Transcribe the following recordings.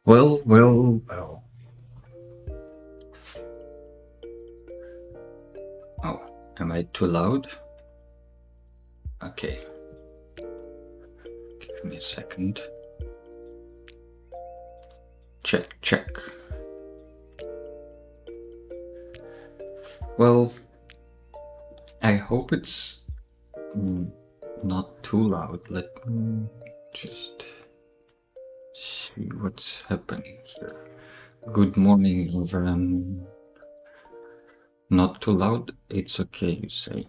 Well. Oh, am I too loud? Okay. Give me a second. Check. Well, I hope it's not too loud. Let me just see what's happening here. Good morning, everyone. Not too loud? It's okay, you say.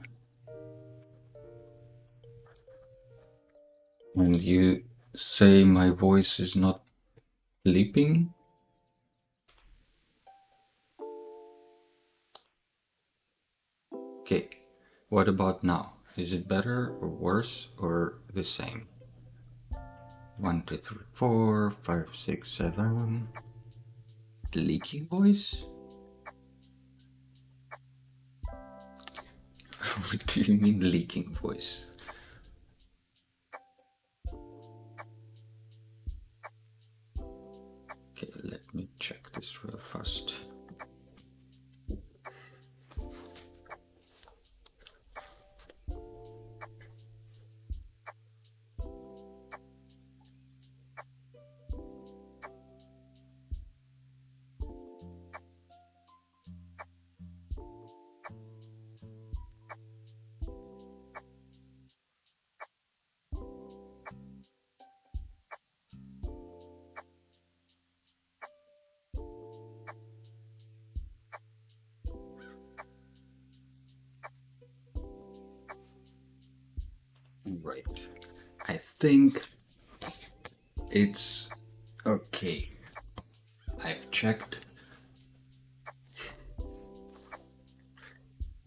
And you say my voice is not leaping? Okay, what about now? Is it better or worse or the same? 1, 2, 3, 4, 5, 6, 7. Leaking voice? What do you mean leaking voice? Okay, let me check this real fast. Right. I think it's okay. I've checked.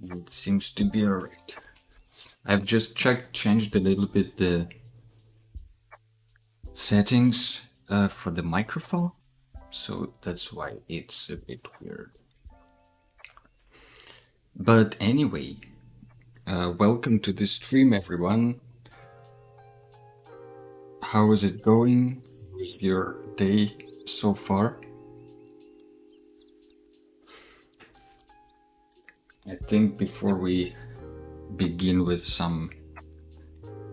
It seems to be alright. I've just changed a little bit the settings for the microphone, so that's why it's a bit weird. But anyway, welcome to the stream, everyone. How is it going with your day so far? I think before we begin with some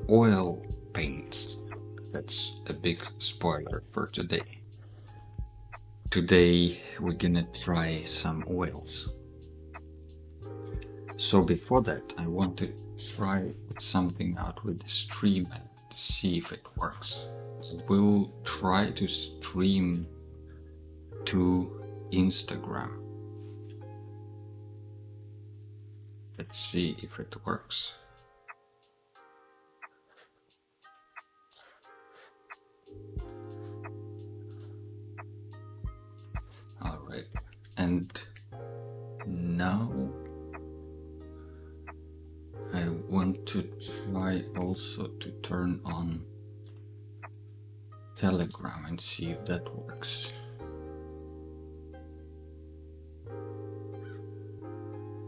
oil paints, that's a big spoiler for today. Today we're gonna try some oils. So before that, I want to try something out with the stream and see if it works. We'll try to stream to Instagram. Let's see if it works. All right, and now I want to try also to turn on Telegram and see if that works.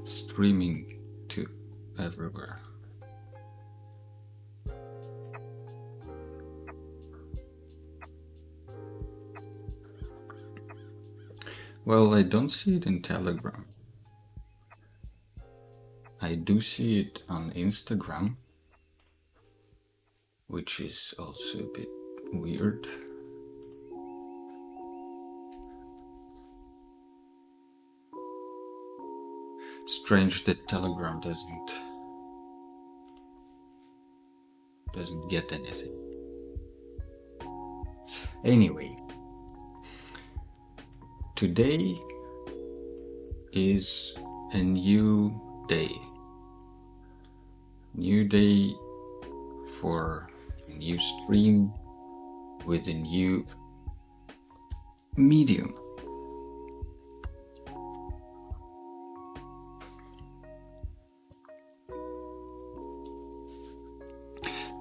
Streaming to everywhere. Well, I don't see it in Telegram. I do see it on Instagram, which is also a bit weird. Strange that Telegram doesn't get anything. Anyway, today is a new day. New day for a new stream with a new medium.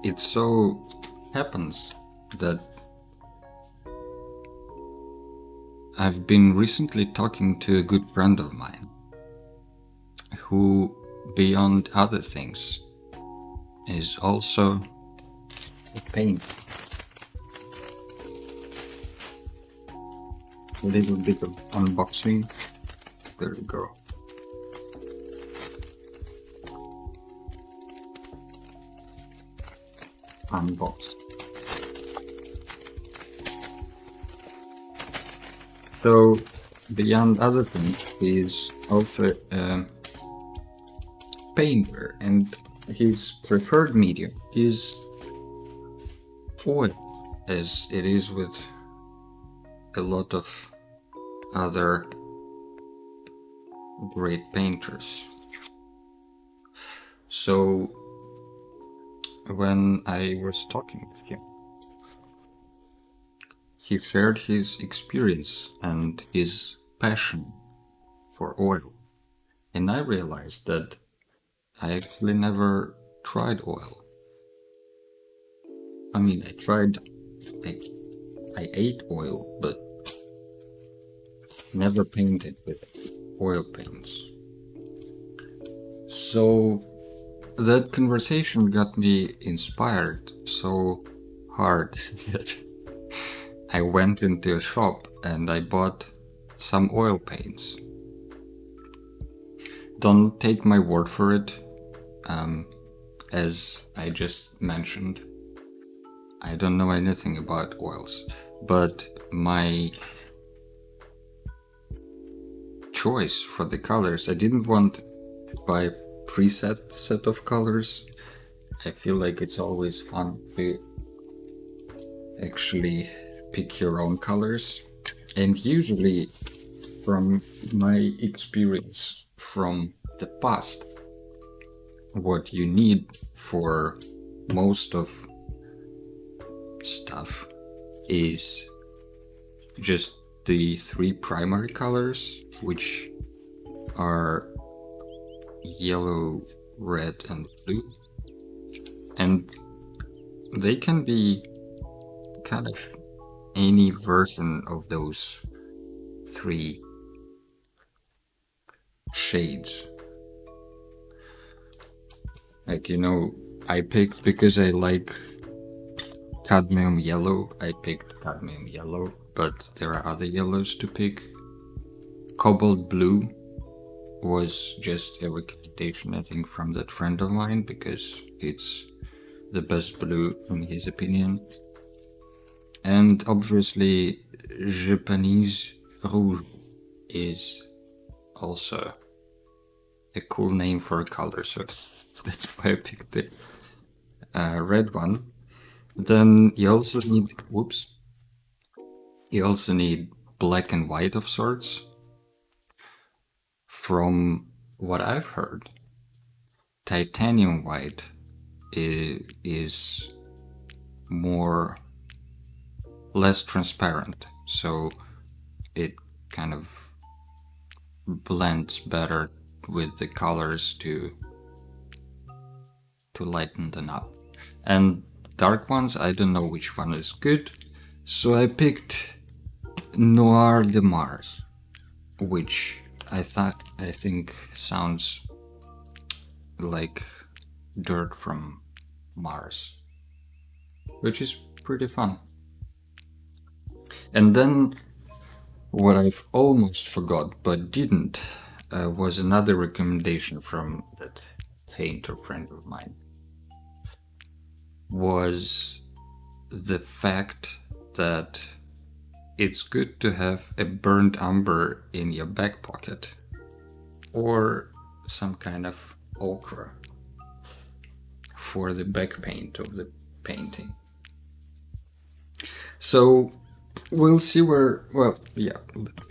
It so happens that I've been recently talking to a good friend of mine who, beyond other things, is also a painter. a little bit of unboxing. There we go. Unbox. So beyond other things, he's also a painter, and his preferred medium is oil, as it is with a lot of other great painters. So when I was talking with him, he shared his experience and his passion for oil. And I realized that I actually never tried oil. I mean, I ate oil, but never painted with oil paints. So that conversation got me inspired so hard that I went into a shop and I bought some oil paints. Don't take my word for it. As I just mentioned, I don't know anything about oils, but my choice for the colors, I didn't want to buy a preset set of colors. I feel like it's always fun to actually pick your own colors. And usually, from my experience from the past, what you need for most of stuff is just the 3 primary colors, which are yellow, red, and blue. And they can be kind of any version of those 3 shades. Like, I picked, because I like cadmium yellow, I picked cadmium yellow, but there are other yellows to pick. Cobalt blue was just a recommendation, I think, from that friend of mine, because it's the best blue in his opinion. And obviously, Japanese rouge is also a cool name for a color, so that's why I picked the red one. Then you also need black and white of sorts. From what I've heard, titanium white is less transparent, so it kind of blends better with the colors to lighten them up. And dark ones, I don't know which one is good, so I picked Noir de Mars, which I think sounds like dirt from Mars, which is pretty fun. And then what I've almost forgot but didn't was another recommendation from that painter friend of mine, was the fact that it's good to have a burnt umber in your back pocket, or some kind of ochre for the back paint of the painting. So we'll see let me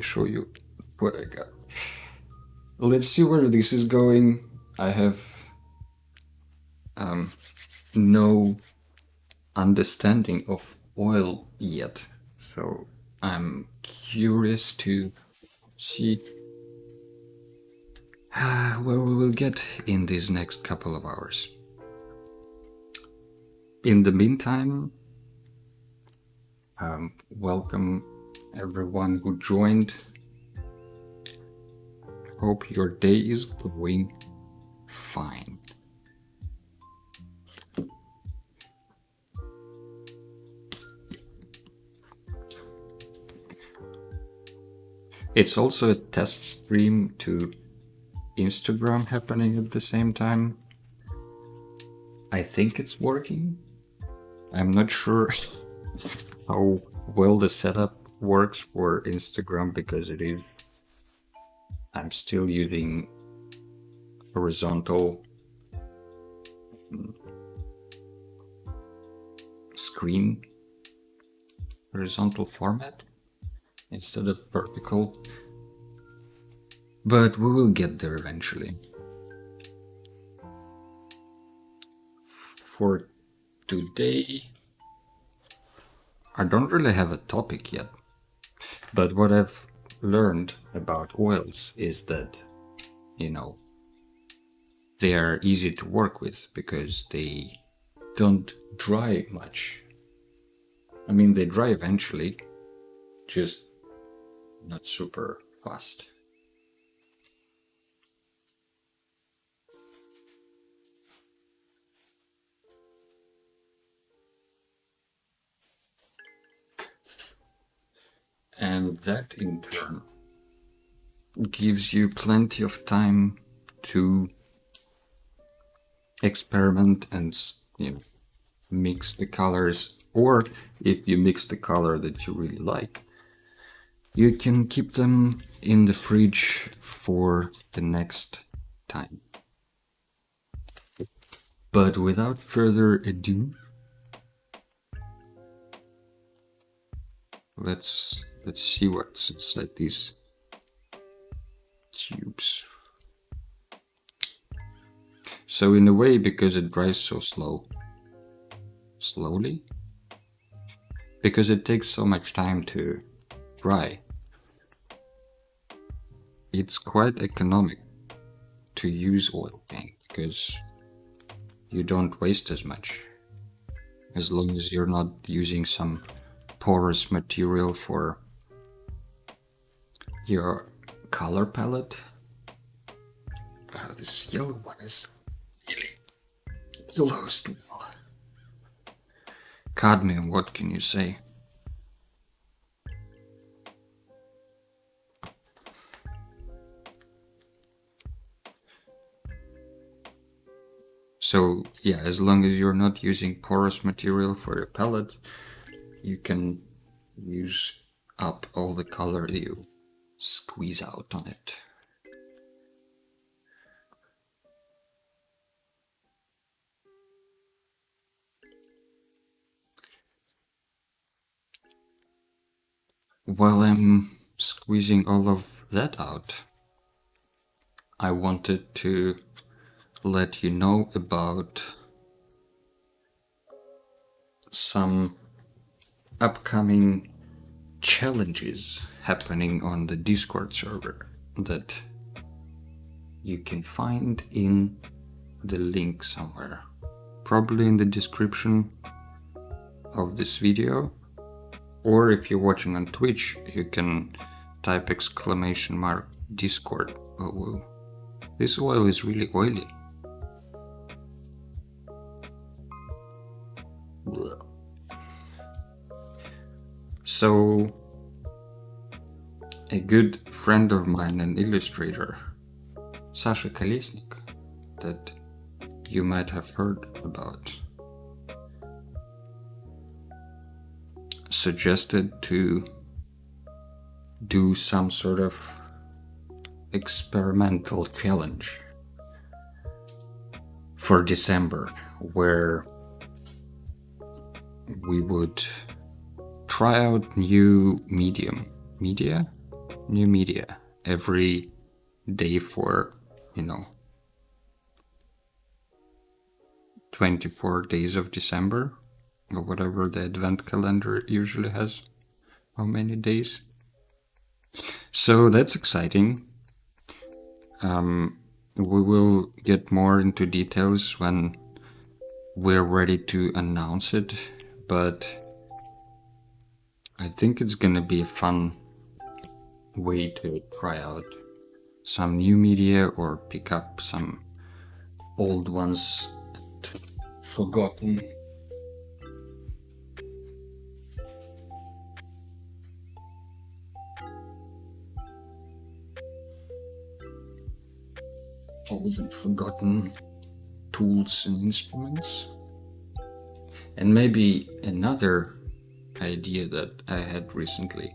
show you what I got. Let's see where this is going. I have no understanding of oil yet, so I'm curious to see where we will get in these next couple of hours. In the meantime, welcome everyone who joined. Hope your day is going fine. It's also a test stream to Instagram happening at the same time. I think it's working. I'm not sure how well the setup works for Instagram because I'm still using horizontal screen, horizontal format instead of vertical. But we will get there eventually. For today, I don't really have a topic yet. But what I've learned about oils is that, they are easy to work with because they don't dry much. I mean, they dry eventually, just not super fast. And that in turn gives you plenty of time to experiment and mix the colors, or if you mix the color that you really like, you can keep them in the fridge for the next time. But without further ado, let's see what's inside these tubes. So in a way, because it dries so slowly, because it takes so much time to dry, it's quite economic to use oil paint because you don't waste as much, as long as you're not using some porous material for your color palette. This yellow one is really close to cadmium, what can you say? So yeah, as long as you're not using porous material for your palette, you can use up all the color you squeeze out on it. While I'm squeezing all of that out, I wanted to let you know about some upcoming challenges happening on the Discord server that you can find in the link somewhere, probably in the description of this video, or if you're watching on Twitch, you can type !Discord. Oh, this oil is really oily. So, a good friend of mine, an illustrator, Sasha Kolesnik, that you might have heard about, suggested to do some sort of experimental challenge for December, where we would try out new media every day for 24 days of December, or whatever the advent calendar usually has, how many days. So that's exciting. We will get more into details when we're ready to announce it, but I think it's gonna be a fun way to try out some new media or pick up some old ones forgotten. old and forgotten tools and instruments. And maybe another idea that I had recently,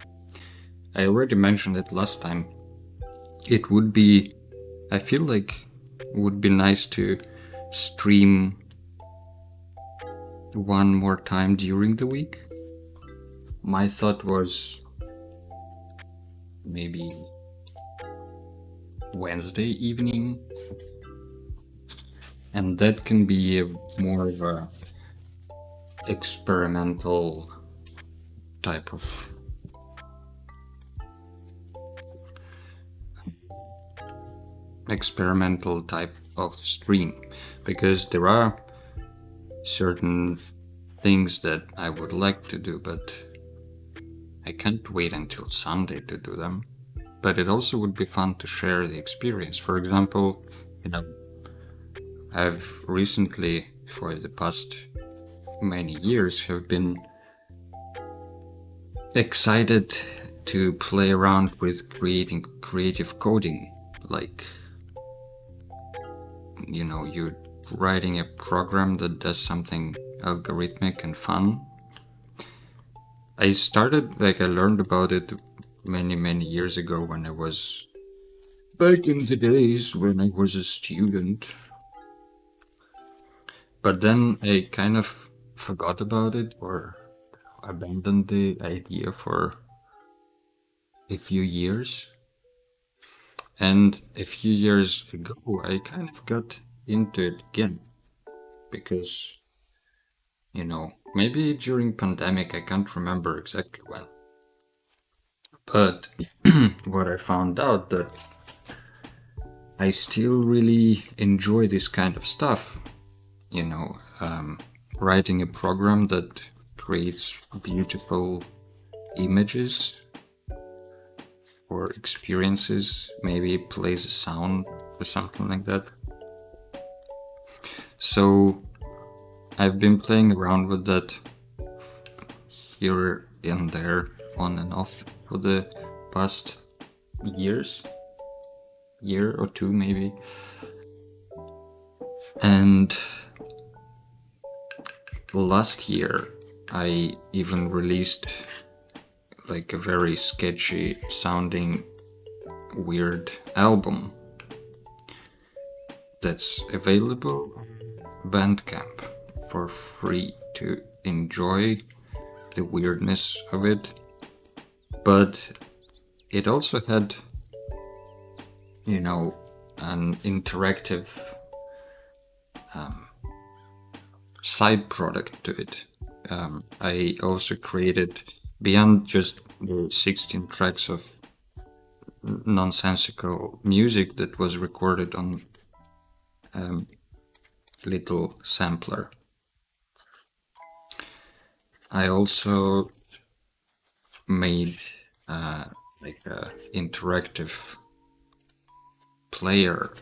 I already mentioned it last time, it would be, I feel like it would be nice to stream one more time during the week. My thought was maybe Wednesday evening, and that can be more of a experimental type of stream, because there are certain things that I would like to do, but I can't wait until Sunday to do them. But it also would be fun to share the experience. For example, I've recently, for the past many years, have been excited to play around with creating creative coding, like, you're writing a program that does something algorithmic and fun. I learned about it many years ago when I was back in the days when I was a student. But then I kind of forgot about it or abandoned the idea for a few years. And a few years ago, I kind of got into it again because, maybe during pandemic, I can't remember exactly when. But what I found out that I still really enjoy this kind of stuff, writing a program that creates beautiful images or experiences, maybe plays a sound or something like that. So I've been playing around with that here and there, on and off, for the past year or two maybe. And last year I even released like a very sketchy sounding weird album that's available on Bandcamp for free to enjoy the weirdness of it. But it also had, an interactive side product to it. I also created, beyond just the 16 tracks of nonsensical music that was recorded on little sampler, I also made like a interactive player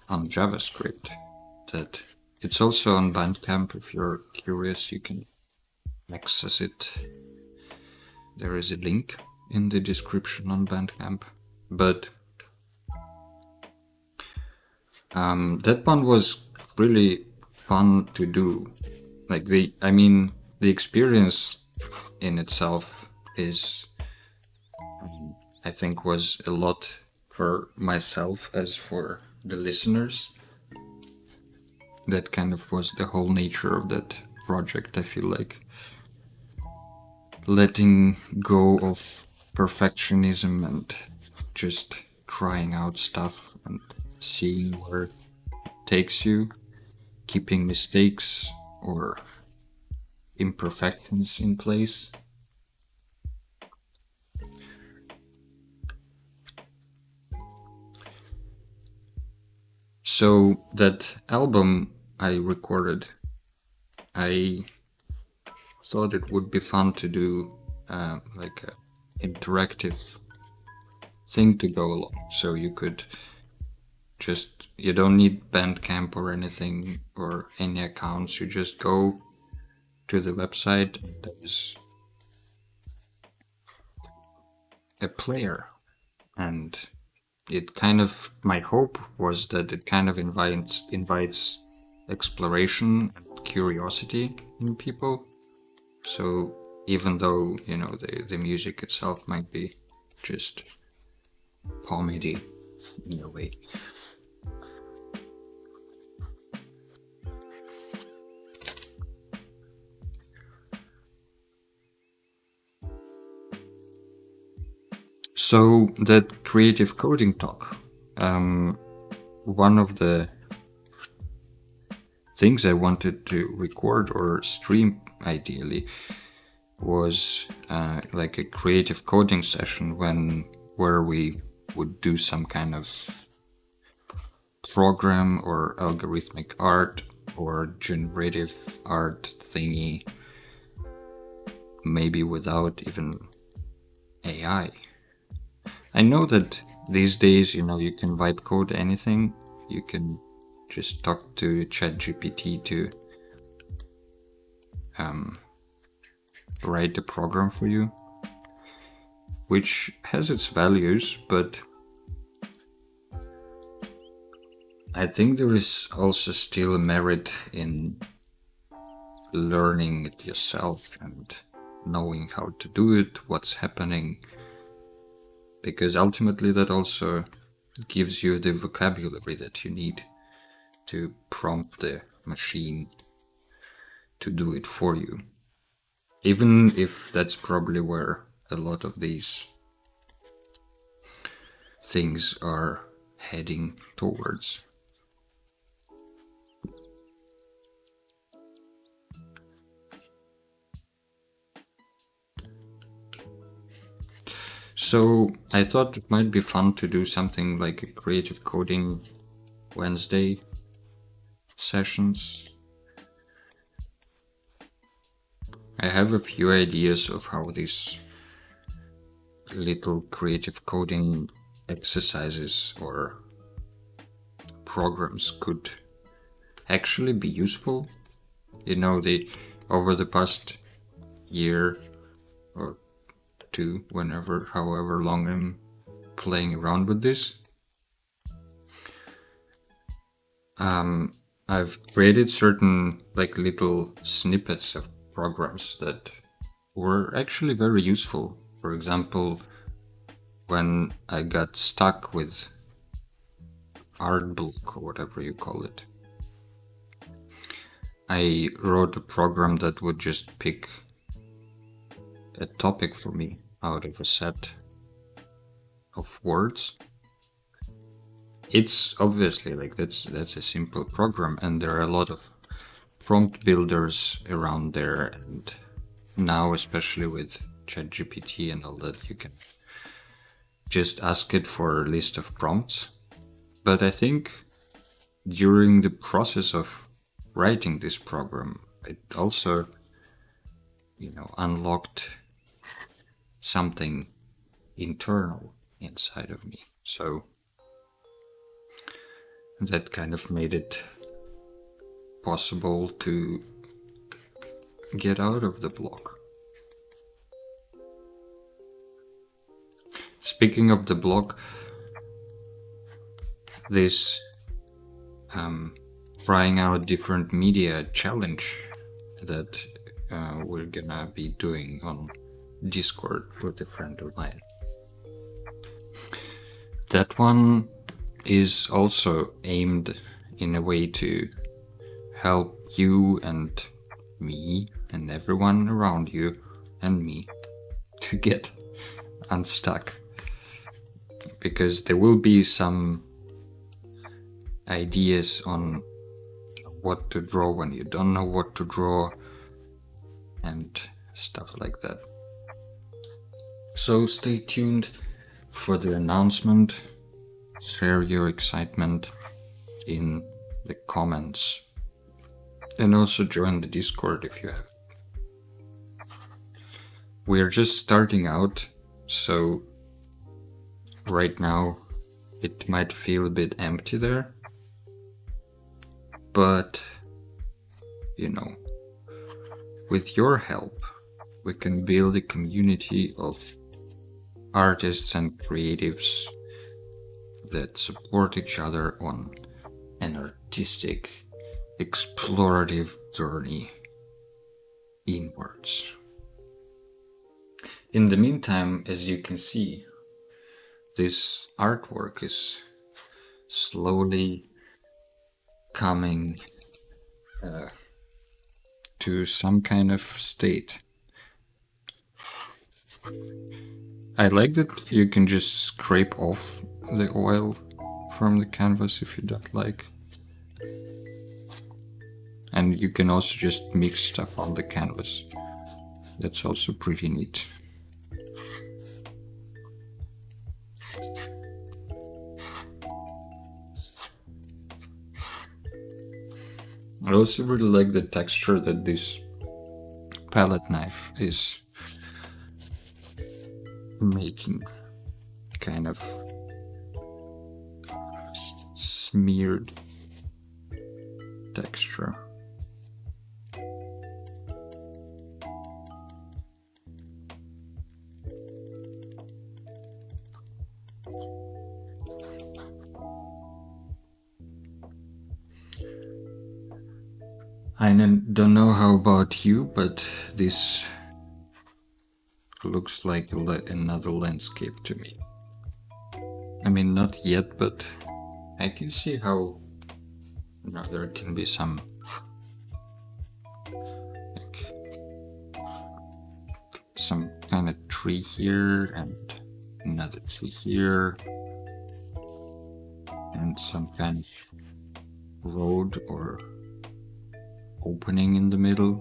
on JavaScript that it's also on Bandcamp. If you're curious, you can access it. There is a link in the description on Bandcamp. But that one was really fun to do. Like the experience in itself is, I think, was a lot for myself as for the listeners. That kind of was the whole nature of that project. I feel like letting go of perfectionism and just trying out stuff and seeing where it takes you, keeping mistakes or imperfections in place. So that album I recorded, I thought it would be fun to do like an interactive thing to go along. So you don't need Bandcamp or anything or any accounts. You just go to the website. There's a player, and it kind of, my hope was that it kind of invites exploration and curiosity in people. So even though, you know, the music itself might be just comedy in a way. So that creative coding talk, one of the things I wanted to record or stream ideally was like a creative coding session where we would do some kind of program or algorithmic art or generative art thingy, maybe without even AI. I know that these days, you know, you can vibe code anything. You can just talk to ChatGPT to write the program for you, which has its values, but I think there is also still merit in learning it yourself and knowing how to do it, what's happening, because ultimately that also gives you the vocabulary that you need to prompt the machine to do it for you. Even if that's probably where a lot of these things are heading towards. So I thought it might be fun to do something like a creative coding Wednesday sessions. I have a few ideas of how these little creative coding exercises or programs could actually be useful. You know, over the past year or two, however long I'm playing around with this, I've created certain like little snippets of programs that were actually very useful. For example, when I got stuck with art block or whatever you call it, I wrote a program that would just pick a topic for me out of a set of words. It's obviously like that's a simple program, and there are a lot of prompt builders around there, and now especially with ChatGPT and all that, you can just ask it for a list of prompts. But I think during the process of writing this program, it also, you know, unlocked something internal inside of me. So that kind of made it possible to get out of the block. Speaking of the block, this trying out different media challenge that we're gonna be doing on Discord with a friend of mine. That one is also aimed in a way to help you and me and everyone around you and me to get unstuck, because there will be some ideas on what to draw when you don't know what to draw and stuff like that. So stay tuned for the announcement. Share your excitement in the comments, and also join the Discord if you have. We're just starting out, so right now it might feel a bit empty there, but you know, with your help we can build a community of artists and creatives that support each other on an artistic, explorative journey inwards. In the meantime, as you can see, this artwork is slowly coming to some kind of state. I like that you can just scrape off the oil from the canvas if you don't like. And you can also just mix stuff on the canvas. That's also pretty neat. I also really like the texture that this palette knife is making, kind of smeared texture. I don't know how about you, but this looks like another landscape to me. I mean, not yet, but I can see how there can be some like some kind of tree here and another tree here and some kind of road or opening in the middle.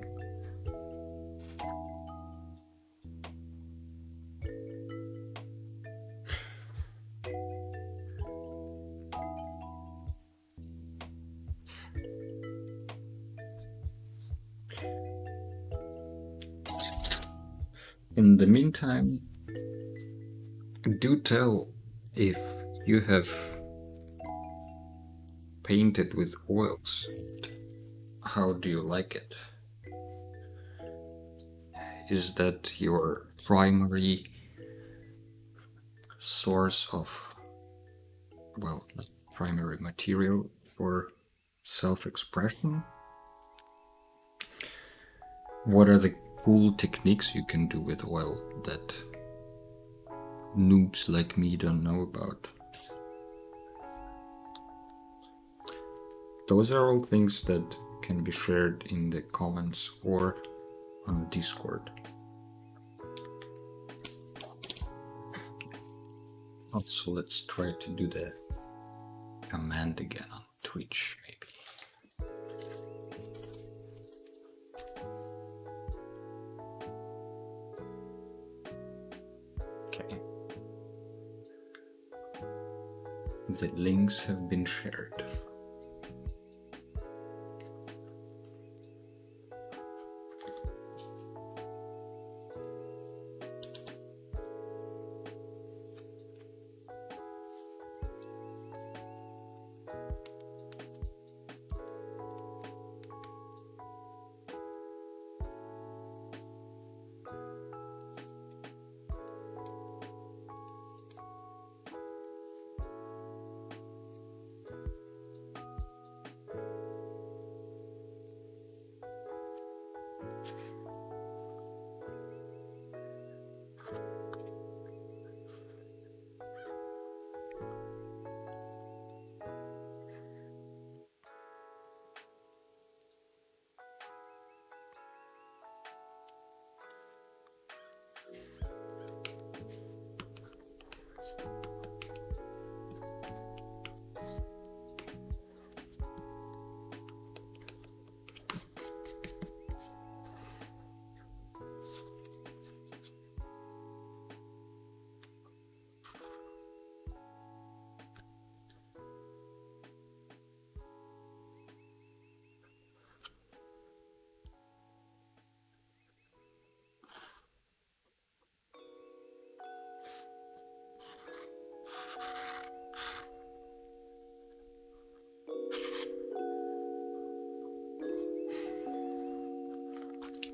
In the meantime, do tell if you have painted with oils. How do you like it? Is that your primary source of, well, primary material for self-expression? What are the cool techniques you can do with oil that noobs like me don't know about? Those are all things that can be shared in the comments or on Discord. Also, let's try to do the command again on Twitch, maybe. Okay. The links have been shared.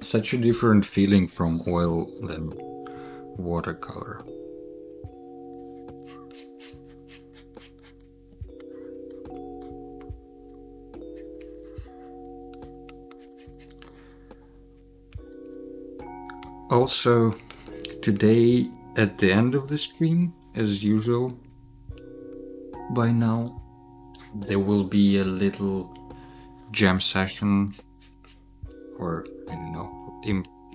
Such a different feeling from oil than watercolor. Also, today at the end of the stream, as usual, by now, there will be a little jam session or, I don't know,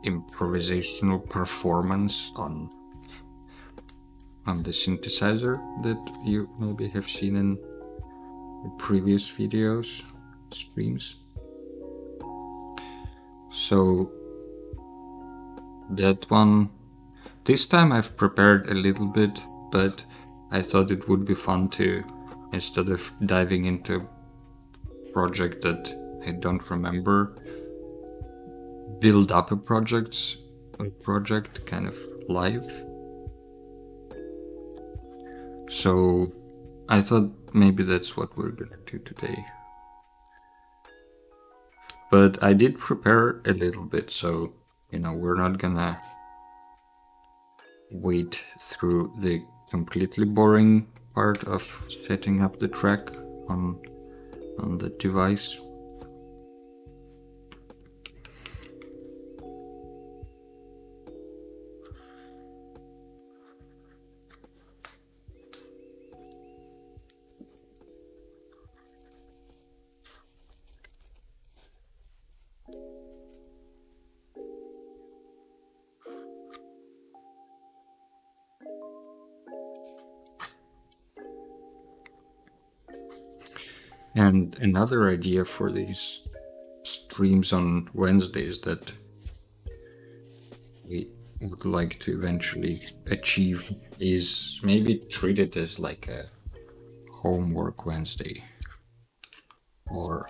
improvisational performance on the synthesizer that you maybe have seen in the previous videos, streams. So that one, this time I've prepared a little bit, but I thought it would be fun to, instead of diving into a project that I don't remember, build up a project kind of live. So I thought maybe that's what we're gonna do today. But I did prepare a little bit, so we're not gonna wait through the completely boring part of setting up the track on the device. And another idea for these streams on Wednesdays that we would like to eventually achieve is maybe treat it as like a homework Wednesday or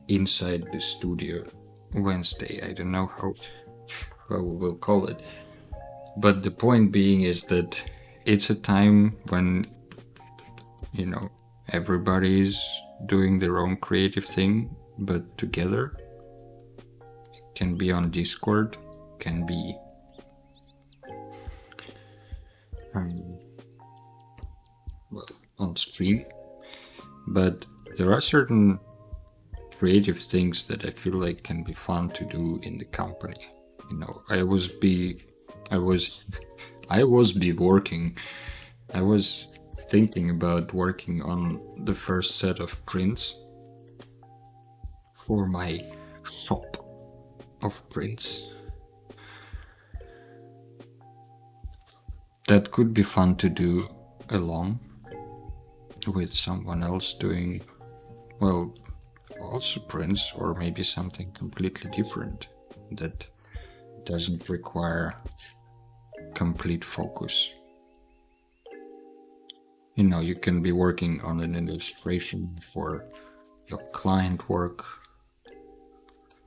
inside the studio Wednesday. I don't know how we will call it. But the point being is that it's a time when, everybody's doing their own creative thing, but together. Can be on Discord, can be on stream, but there are certain creative things that I feel like can be fun to do in the company. I was thinking about working on the first set of prints for my shop of prints. That could be fun to do along with someone else doing, well, also prints, or maybe something completely different that doesn't require complete focus. You can be working on an illustration for your client work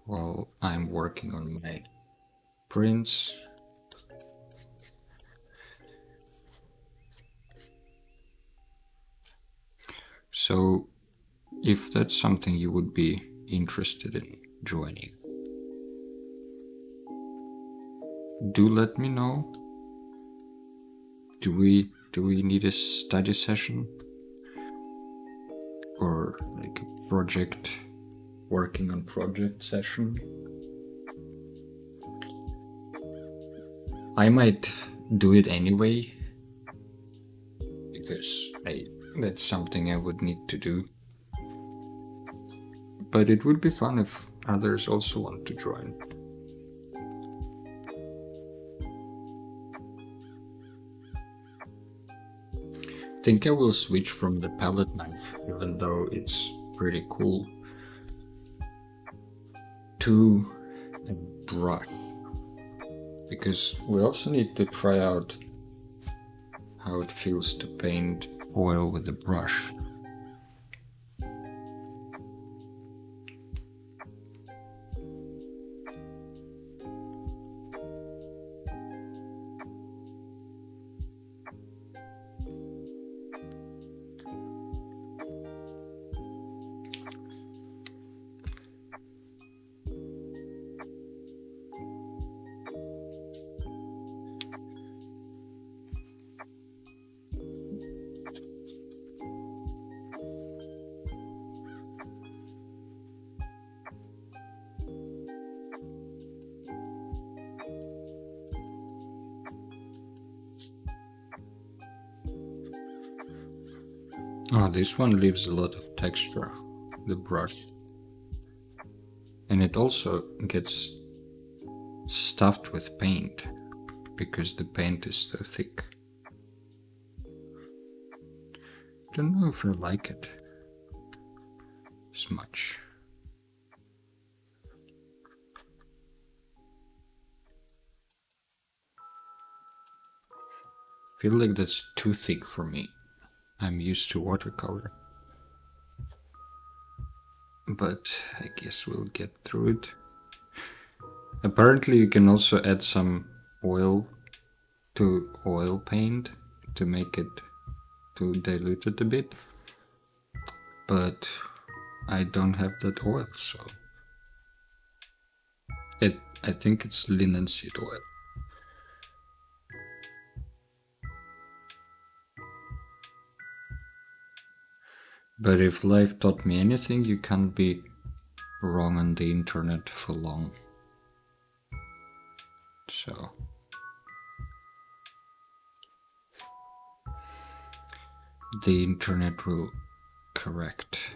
while I'm working on my prints. So if that's something you would be interested in joining, do let me know. Do we need a study session or like a project, working on project session? I might do it anyway because that's something I would need to do. But it would be fun if others also want to join. I think I will switch from the palette knife, even though it's pretty cool, to a brush, because we also need to try out how it feels to paint oil with a brush. Oh, this one leaves a lot of texture, the brush. And it also gets stuffed with paint because the paint is so thick. Don't know if I like it as much. I feel like that's too thick for me. I'm used to watercolor. But I guess we'll get through it. Apparently you can also add some oil to oil paint to make it, to dilute it a bit. But I don't have that oil, so I think it's linseed oil. But if life taught me anything, you can't be wrong on the internet for long. So the internet will correct.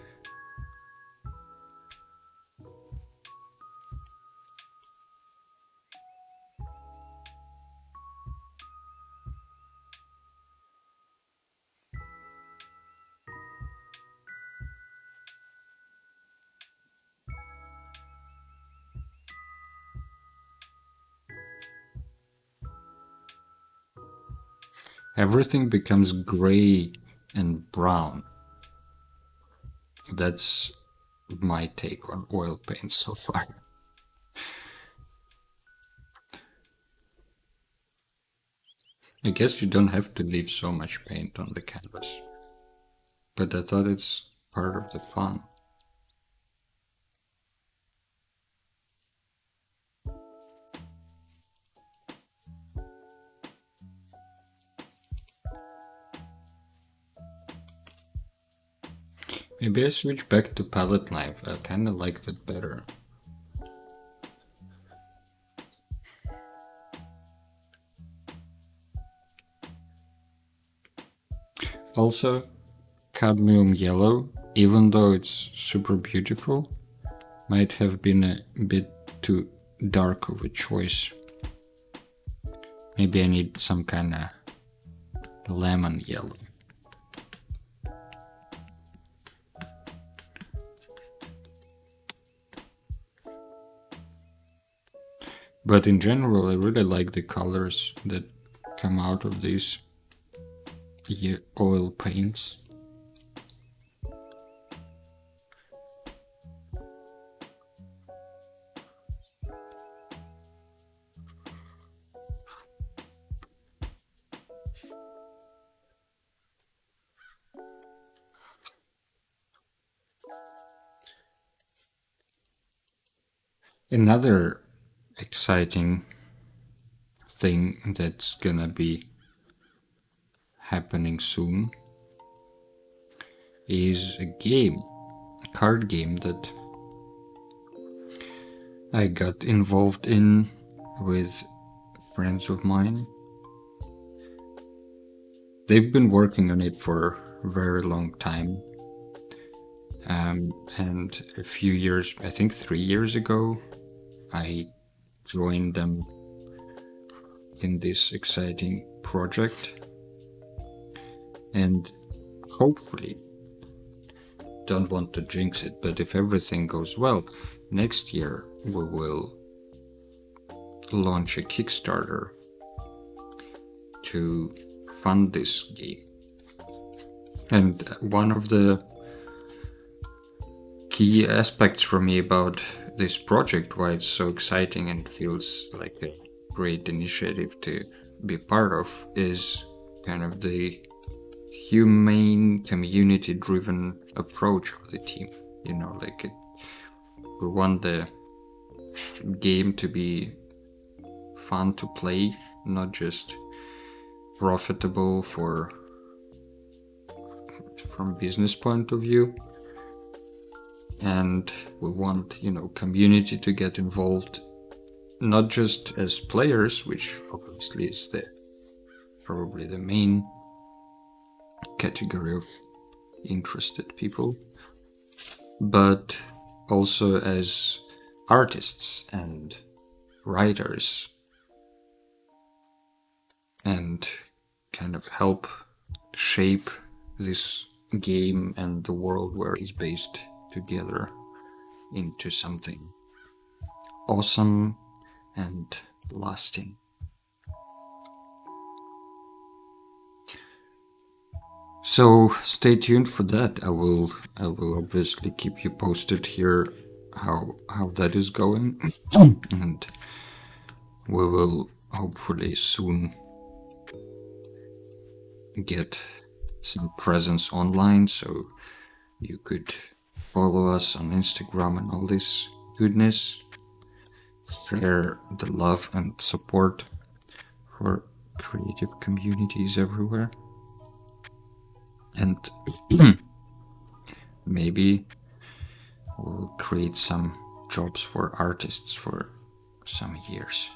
Everything becomes gray and brown. That's my take on oil paint so far. I guess you don't have to leave so much paint on the canvas, but I thought it's part of the fun. Maybe I switch back to palette knife. I kinda like that better. Also, cadmium yellow, even though it's super beautiful, might have been a bit too dark of a choice. Maybe I need some kind of lemon yellow. But in general, I really like the colors that come out of these oil paints. Another exciting thing that's gonna be happening soon is a game, a card game that I got involved in with friends of mine. They've been working on it for a very long time. And a few years, I think 3 years ago, I joined them in this exciting project. And hopefully, don't want to jinx it, but if everything goes well, next year we will launch a Kickstarter to fund this game. And one of the key aspects for me about this project, why it's so exciting and feels like a great initiative to be part of, is kind of the humane, community-driven approach of the team. You know, like we want the game to be fun to play, not just profitable from business point of view. And we want, community to get involved, not just as players, which obviously is probably the main category of interested people, but also as artists and writers, and kind of help shape this game and the world where it's based together into something awesome and lasting. So stay tuned for that. I will obviously keep you posted here how that is going, and we will hopefully soon get some presence online, so you could follow us on Instagram and all this goodness. Share the love and support for creative communities everywhere. And maybe we'll create some jobs for artists for some years.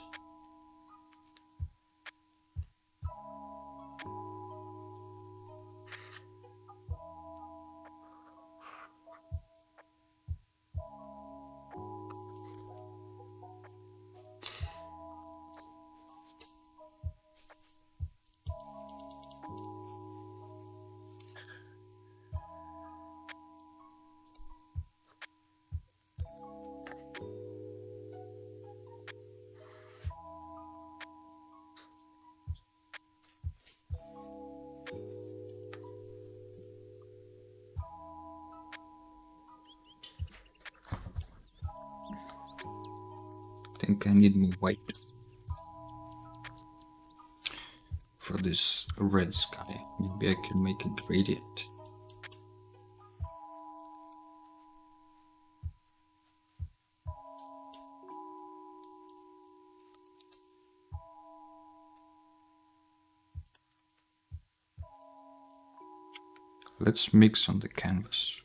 I think I need more white for this red sky. Maybe I can make a gradient. Let's mix on the canvas.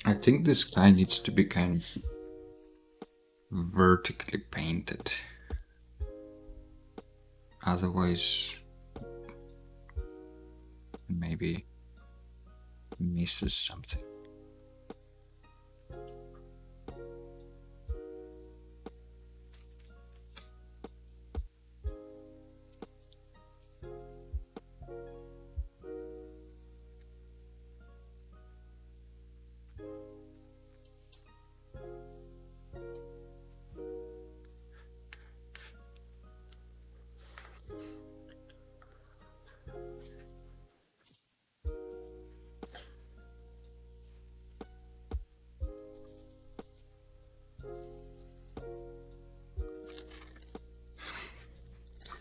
I think this guy needs to be kind of vertically painted. Otherwise, maybe misses something.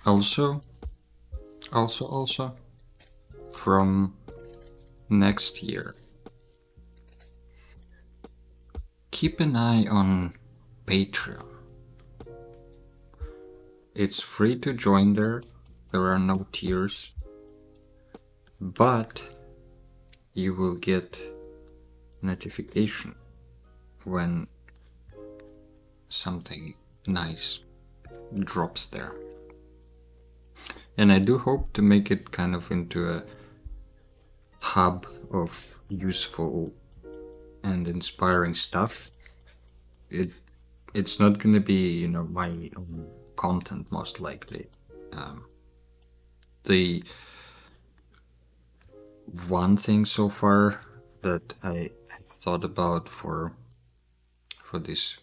Also, from next year, keep an eye on Patreon. It's free to join there. There are no tiers, but you will get notification when something nice drops there. And I do hope to make it kind of into a hub of useful and inspiring stuff. It's not gonna be, my own content, most likely. The one thing so far that I have thought about for this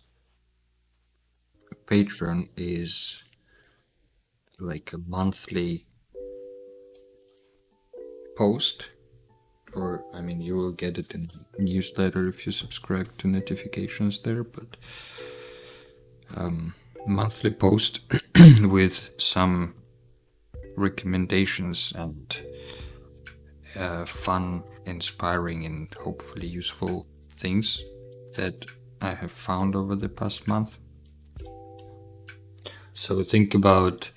Patreon is like a monthly post, or I mean, you will get it in the newsletter if you subscribe to notifications there, but monthly post with some recommendations and fun, inspiring, and hopefully useful things that I have found over the past month. So think about,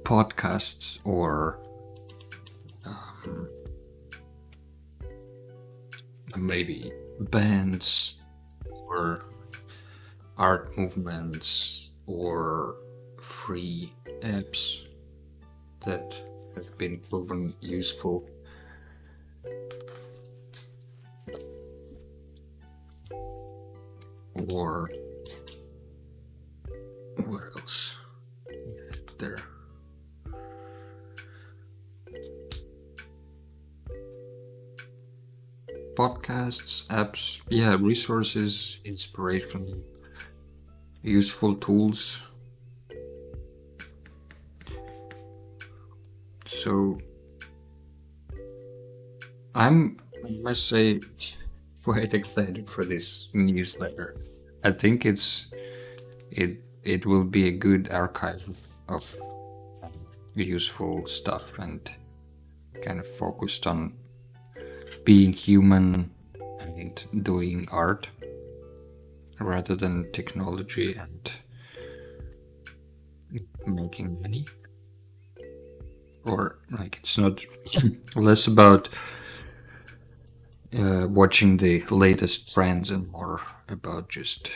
podcasts or maybe bands or art movements or free apps that have been proven useful. Or what else? There. Podcasts, apps, resources, inspiration, useful tools. So I must say, quite excited for this newsletter. I think it will be a good archive of useful stuff and kind of focused on being human and doing art rather than technology and making money. Or like it's not less about watching the latest trends and more about just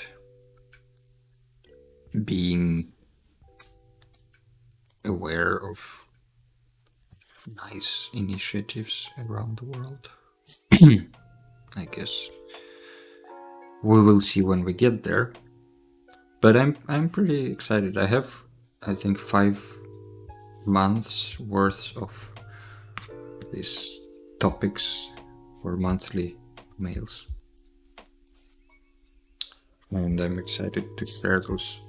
being aware of nice initiatives around the world. I guess we will see when we get there. But I'm pretty excited. I have, I think, 5 months worth of these topics for monthly mails. And I'm excited to share those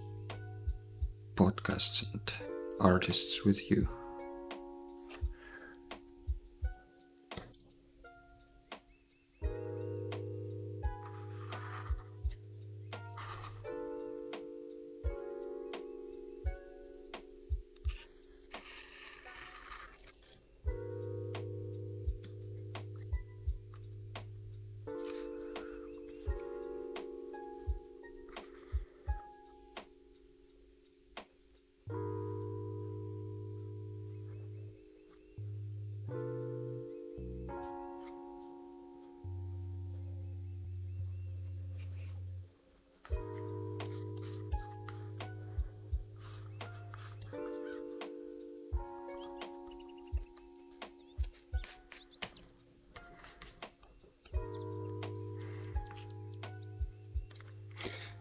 podcasts and artists with you.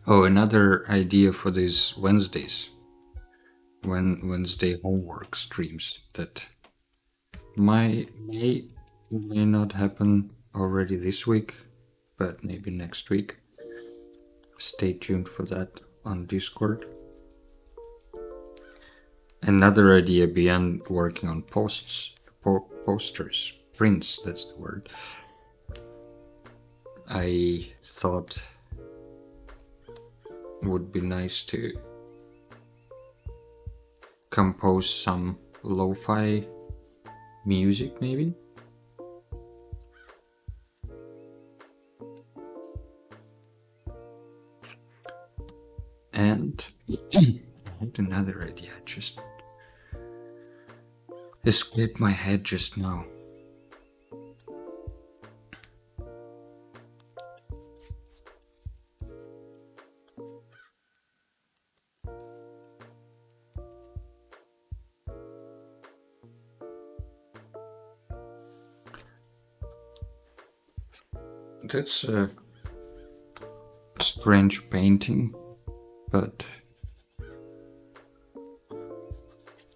Oh, another idea for these Wednesdays. Wednesday homework streams that may not happen already this week, but maybe next week. Stay tuned for that on Discord. Another idea beyond working on posters, prints, that's the word. I thought would be nice to compose some lo-fi music, maybe. And I had another idea, just escaped my head just now. That's a strange painting, but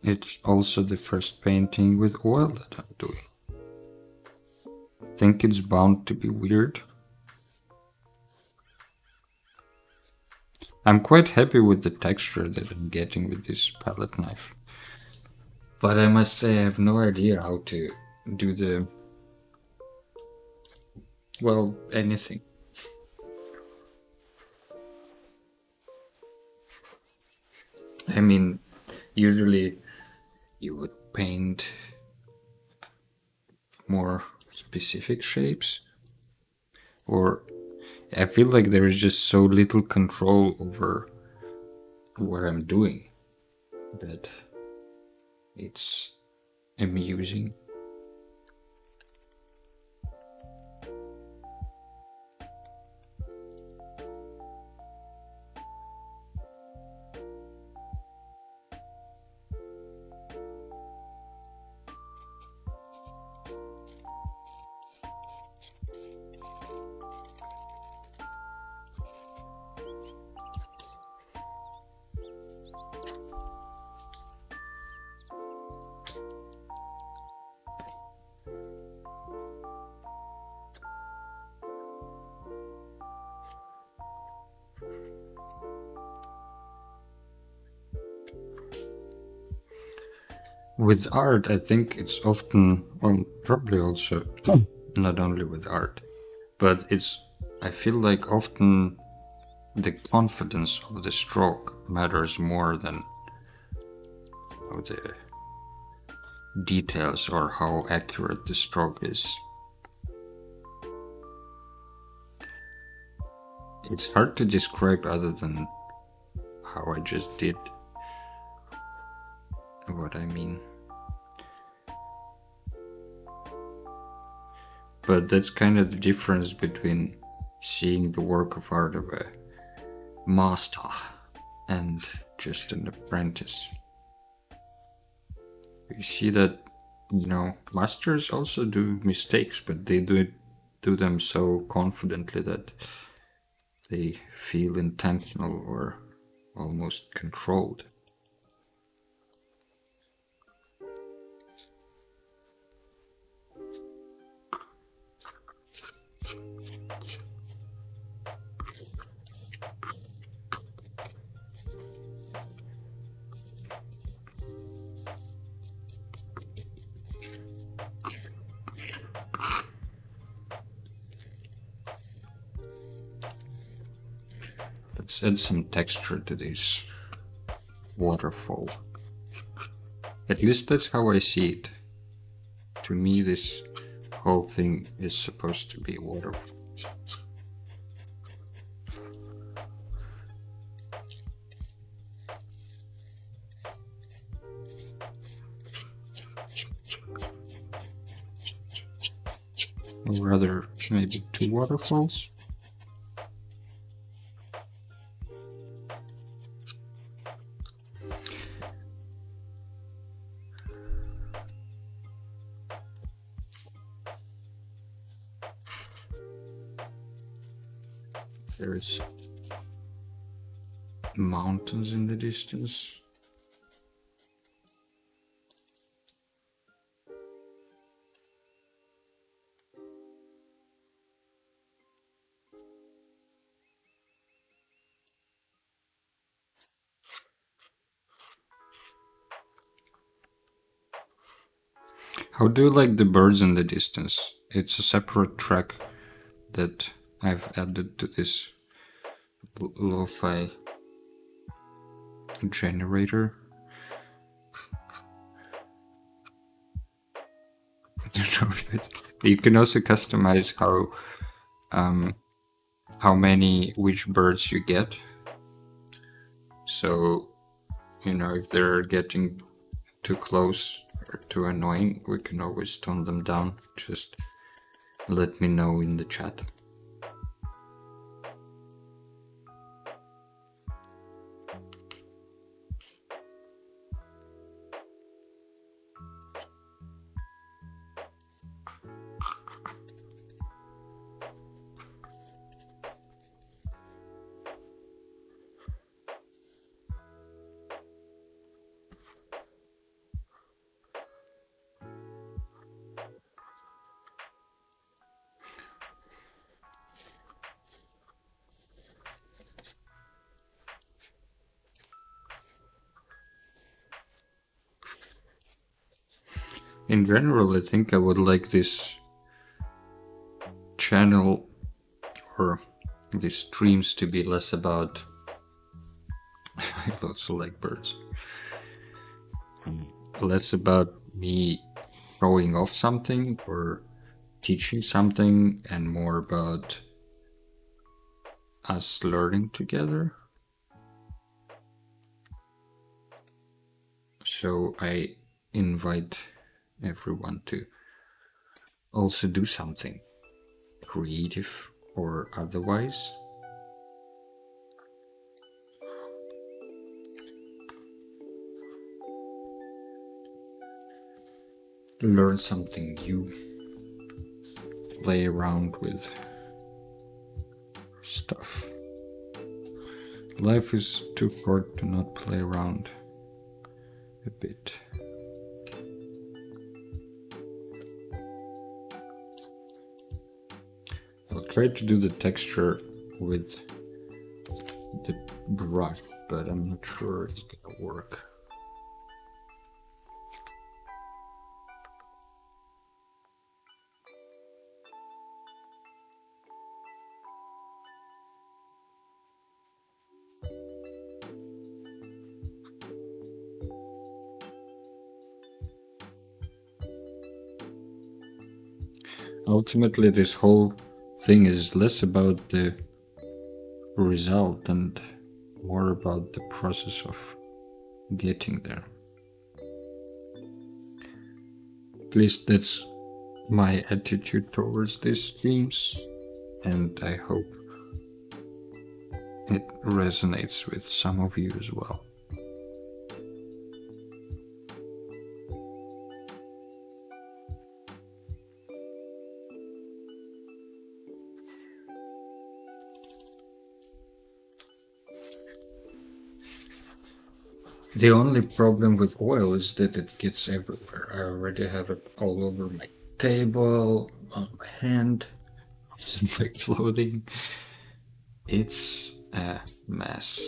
it's also the first painting with oil that I'm doing. I think it's bound to be weird. I'm quite happy with the texture that I'm getting with this palette knife. But I must say I have no idea how to do anything. I mean, usually you would paint more specific shapes. Or I feel like there is just so little control over what I'm doing that it's amusing. With art, I think it's often, well, probably also not only with art, but I feel like often the confidence of the stroke matters more than the details or how accurate the stroke is. It's hard to describe other than how I just did what I mean. But that's kind of the difference between seeing the work of art of a master and just an apprentice. You see that, masters also do mistakes, but they do them so confidently that they feel intentional or almost controlled. Let's add some texture to this waterfall. At least that's how I see it. To me, this whole thing is supposed to be a waterfall. Or rather, maybe two waterfalls. There's mountains in the distance. How do you like the birds in the distance? It's a separate track that I've added to this lo-fi generator. I don't know if it's. You can also customize how many which birds you get. So, if they're getting too close or too annoying, we can always tone them down. Just let me know in the chat. In general, I think I would like this channel or these streams to be less about. I also like birds. Less about me showing off something or teaching something and more about us learning together. So I invite everyone to also do something creative or otherwise. Learn something new. Play around with stuff. Life is too short to not play around a bit. I'll try to do the texture with the brush, but I'm not sure it's gonna work. Ultimately, this whole thing is less about the result and more about the process of getting there. At least that's my attitude towards these streams, and I hope it resonates with some of you as well. The only problem with oil is that it gets everywhere. I already have it all over my table, on my hand, on my clothing. It's a mess.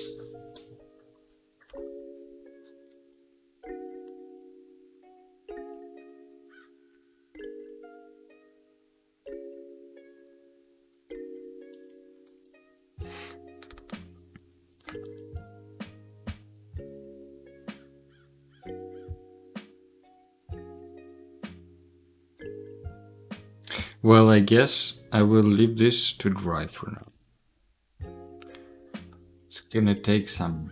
Well, I guess I will leave this to dry for now. It's gonna take some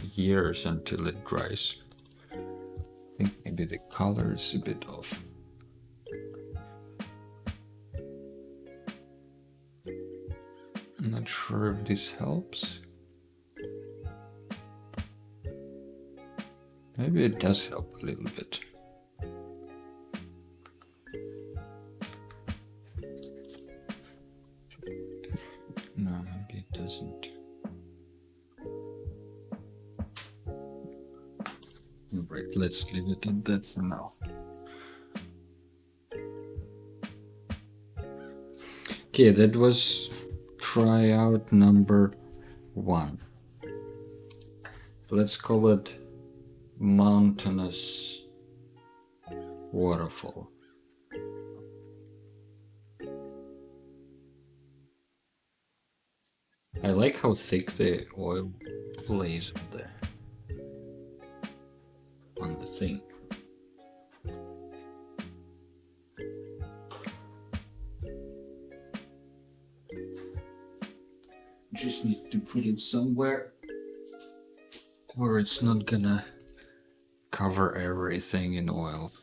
years until it dries. I think maybe the color is a bit off. I'm not sure if this helps. Maybe it does help a little bit. No, maybe it doesn't. Alright, let's leave it at that for now. Okay, that was tryout number 1. Let's call it Mountainous Waterfall. I like how thick the oil lays on the thing. Just need to put it somewhere where it's not gonna cover everything in oil.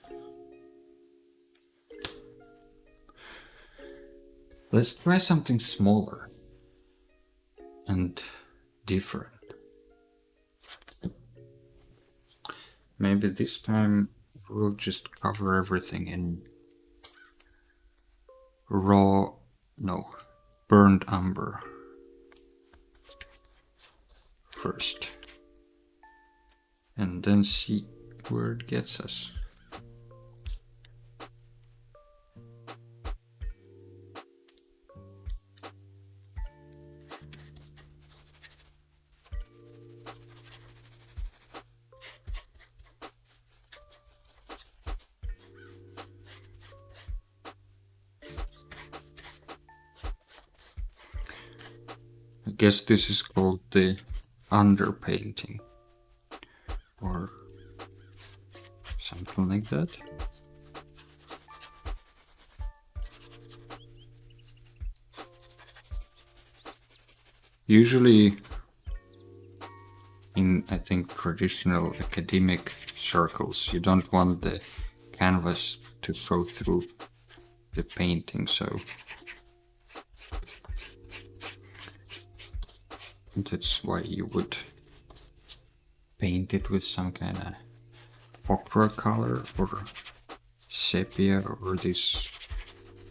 Let's try something smaller and different. Maybe this time we'll just cover everything in burned umber first, and then see where it gets us. I guess this is called the underpainting or something like that. Usually in, I think, traditional academic circles, you don't want the canvas to show through the painting, so that's why you would paint it with some kind of ochre color or sepia or this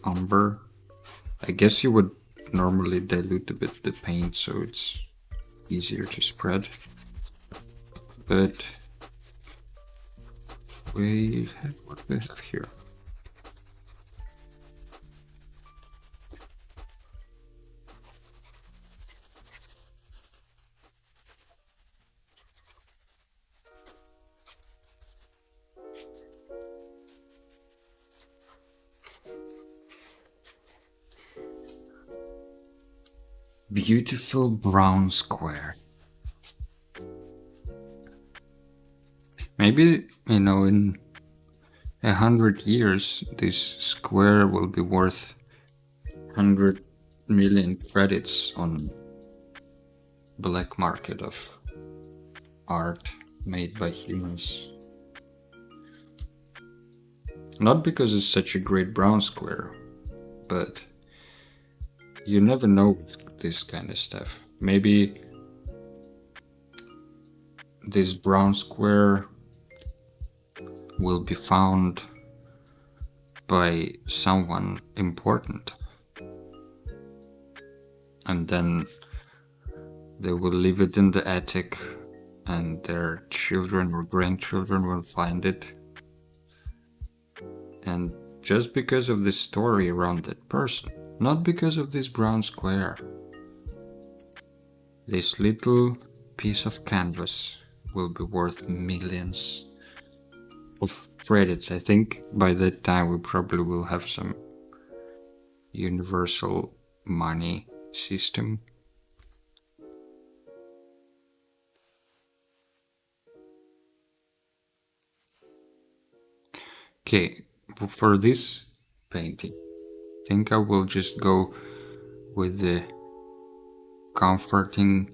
umber. I guess you would normally dilute a bit the paint so it's easier to spread. But what we have here. Beautiful brown square. Maybe, in 100 years, this square will be worth 100 million credits on black market of art made by humans. Not because it's such a great brown square, but you never know this kind of stuff. Maybe this brown square will be found by someone important, and then they will leave it in the attic and their children or grandchildren will find it. And just because of the story around that person, not because of this brown square, this little piece of canvas will be worth millions of credits. I think by that time we probably will have some universal money system. Okay, for this painting, I think I will just go with the comforting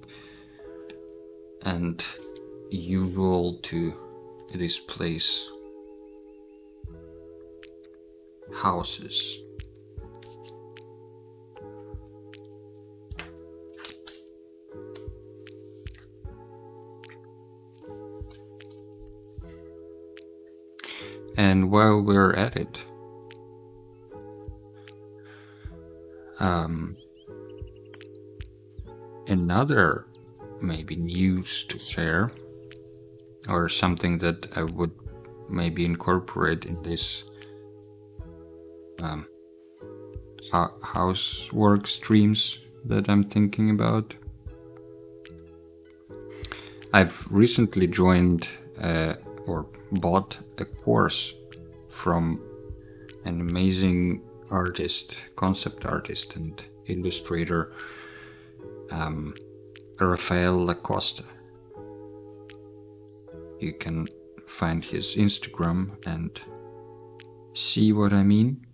and usual to this place houses. And while we're at it, another maybe news to share, or something that I would maybe incorporate in this housework streams that I'm thinking about. I've recently joined or bought a course from an amazing artist, concept artist and illustrator, Rafael Lacosta. You can find his Instagram and see what I mean.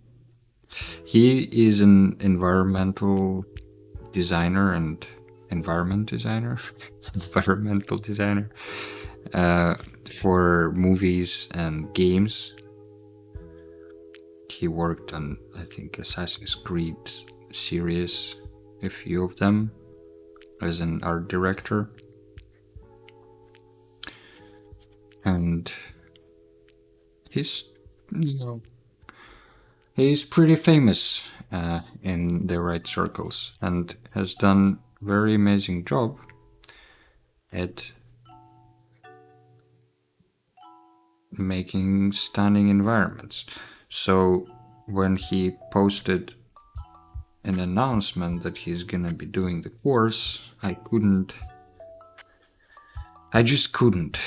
He is an environmental designer and environmental designer for movies and games. He worked on, I think, Assassin's Creed series, a few of them, as an art director. And he's pretty famous in the right circles and has done a very amazing job at making stunning environments. So when he posted an announcement that he's gonna be doing the course, I just couldn't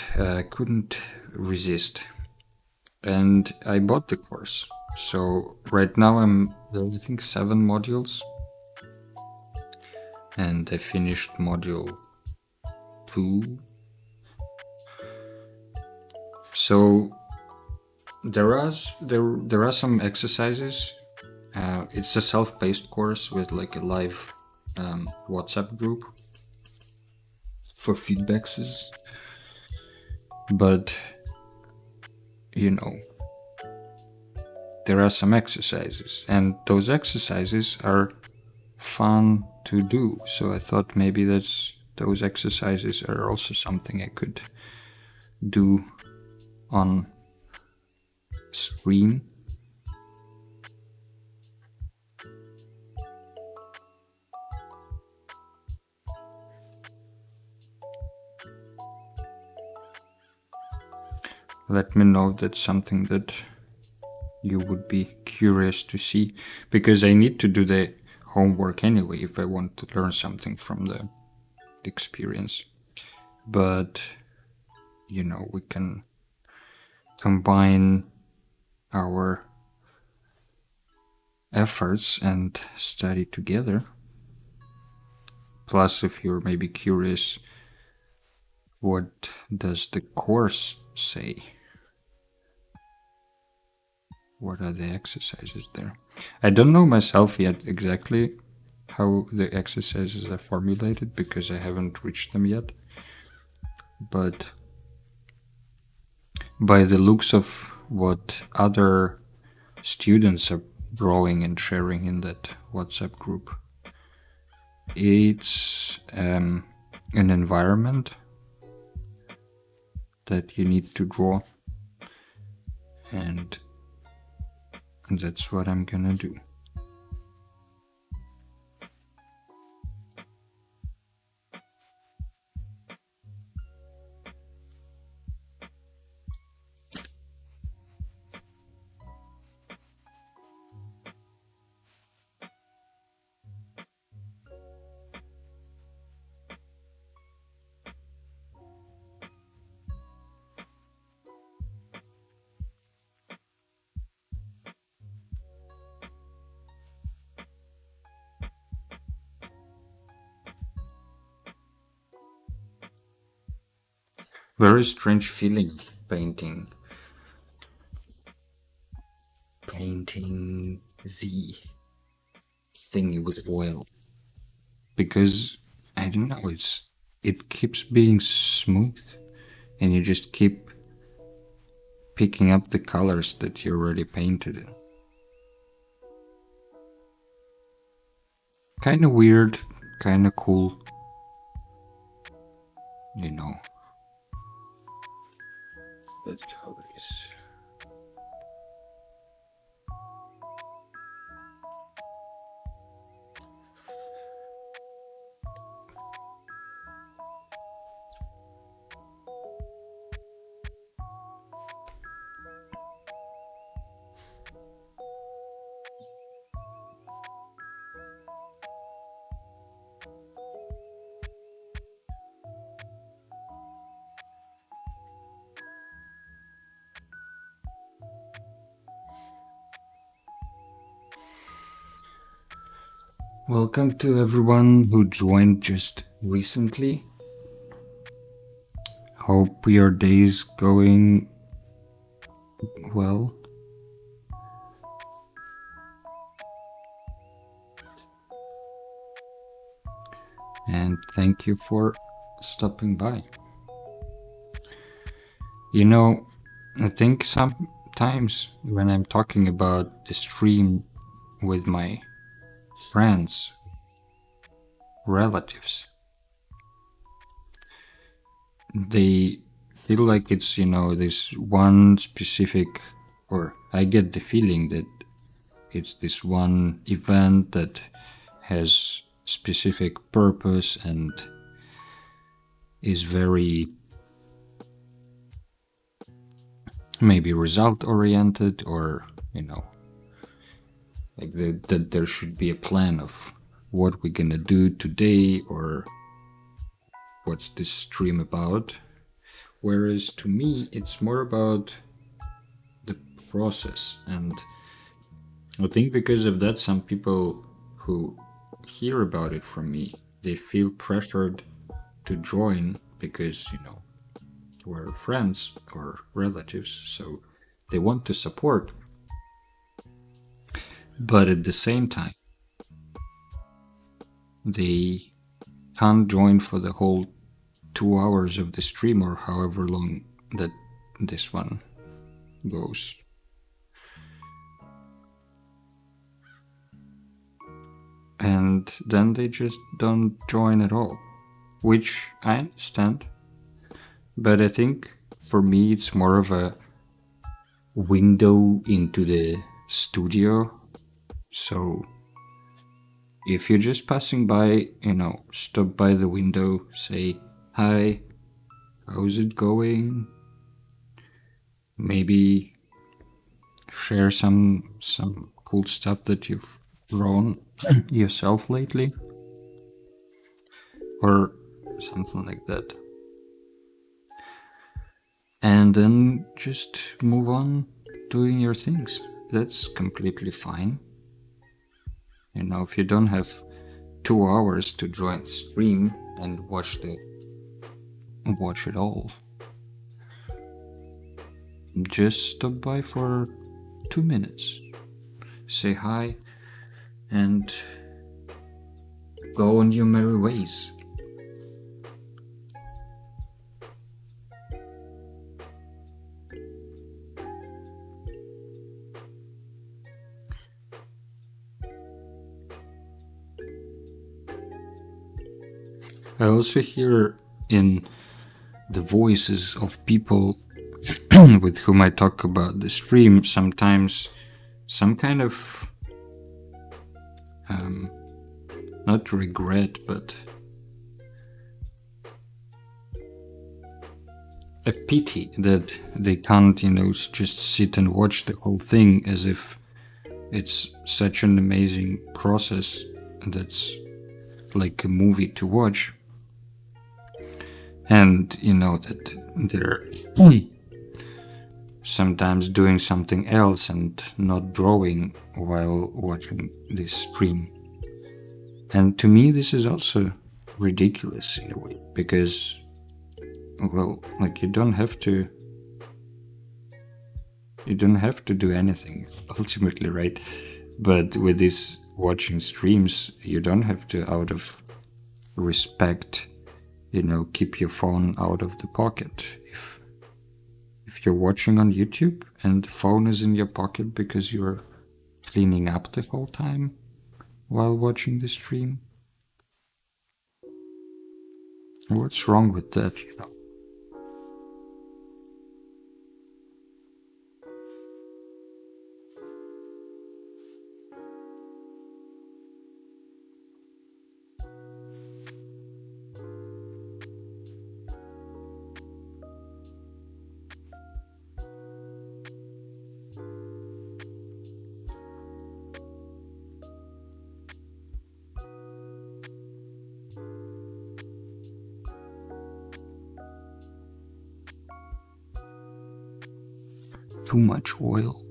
resist, and I bought the course. So right now there are, I think, 7 modules, and I finished module 2. So there are some exercises. It's a self-paced course with like a live WhatsApp group for feedbacks, but you know, there are some exercises, and those exercises are fun to do. So I thought maybe those exercises are also something I could do on stream. Let me know if that's something that you would be curious to see, because I need to do the homework anyway if I want to learn something from the experience. But you know, we can combine our efforts and study together. Plus, if you're maybe curious, what does the course say? What are the exercises there? I don't know myself yet exactly how the exercises are formulated because I haven't reached them yet. But by the looks of what other students are drawing and sharing in that WhatsApp group, it's an environment that you need to draw, and that's what I'm gonna do. Very strange feeling painting the thingy with oil, because I don't know, it keeps being smooth and you just keep picking up the colors that you already painted in. Kind of weird, kind of cool, you know. That's how it is. Welcome to everyone who joined just recently. Hope your day is going well. And thank you for stopping by. You know, I think sometimes when I'm talking about the stream with my friends, relatives, they feel like it's, you know, this one specific, or I get the feeling that it's this one event that has specific purpose and is very maybe result oriented, or you know, like that there should be a plan of what we're gonna do today or what's this stream about. Whereas to me it's more about the process, and I think because of that some people who hear about it from me, they feel pressured to join because, you know, we're friends or relatives, so they want to support. But at the same time, they can't join for the whole 2 hours of the stream, or however long that this one goes. And then they just don't join at all, which I understand. But I think for me it's more of a window into the studio. So if you're just passing by, stop by the window, say, hi, how's it going? Maybe share some cool stuff that you've drawn yourself lately, or something like that. And then just move on doing your things. That's completely fine. If you don't have 2 hours to join the stream and watch it all, just stop by for 2 minutes, say hi, and go on your merry ways. I also hear in the voices of people with whom I talk about the stream sometimes some kind of not regret, but a pity that they can't, just sit and watch the whole thing, as if it's such an amazing process that's like a movie to watch. And that they're sometimes doing something else and not drawing while watching this stream. And to me, this is also ridiculous in a way, because, well, like you don't have to do anything ultimately, right? But with this watching streams, you don't have to, out of respect, keep your phone out of the pocket. If you're watching on YouTube and the phone is in your pocket because you're cleaning up the whole time while watching the stream, what's wrong with that, Too much oil.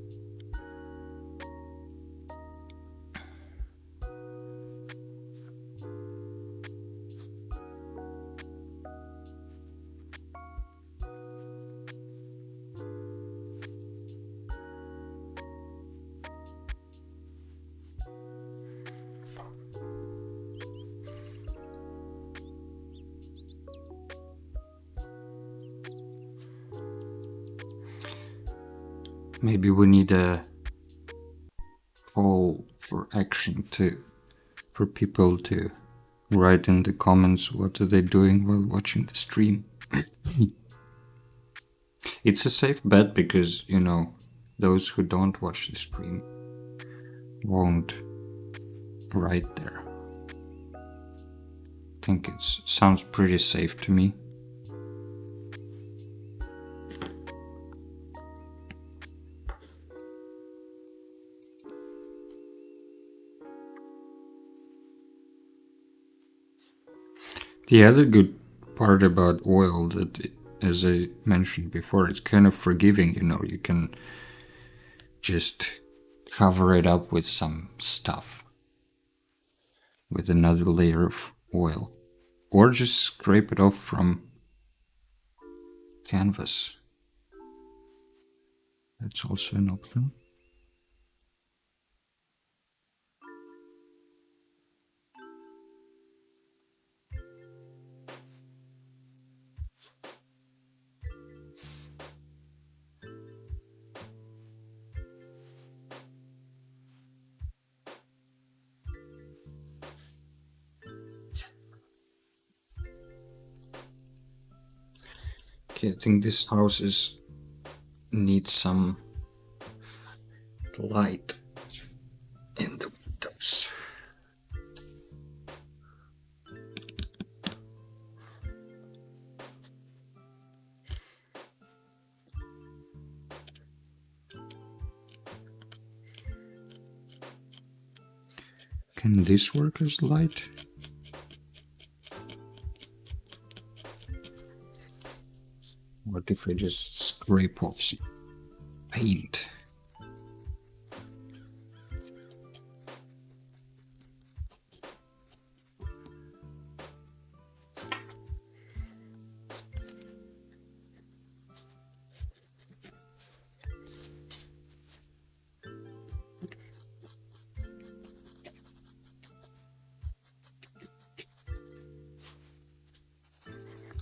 Maybe we need a call for action for people to write in the comments what are they doing while watching the stream. It's a safe bet because, those who don't watch the stream won't write there. I think it sounds pretty safe to me. The other good part about oil, that, as I mentioned before, it's kind of forgiving, you can just cover it up with some stuff, with another layer of oil, or just scrape it off from canvas. That's also an option. Okay, I think this house needs some light in the windows. Can this work as light? What if I just scrape off some paint?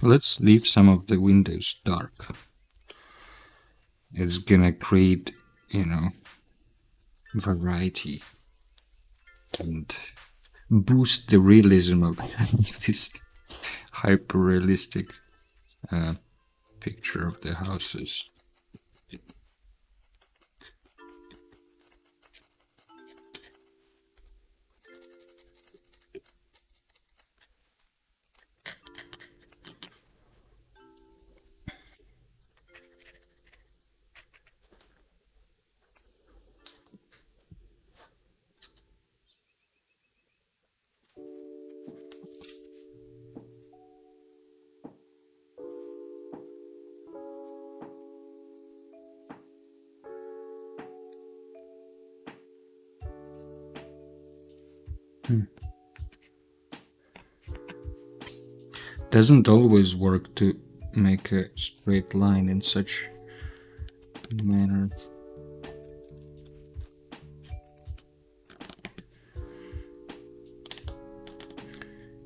Let's leave some of the windows dark. It's gonna create, variety and boost the realism of this hyper-realistic picture of the houses. Doesn't always work to make a straight line in such manner.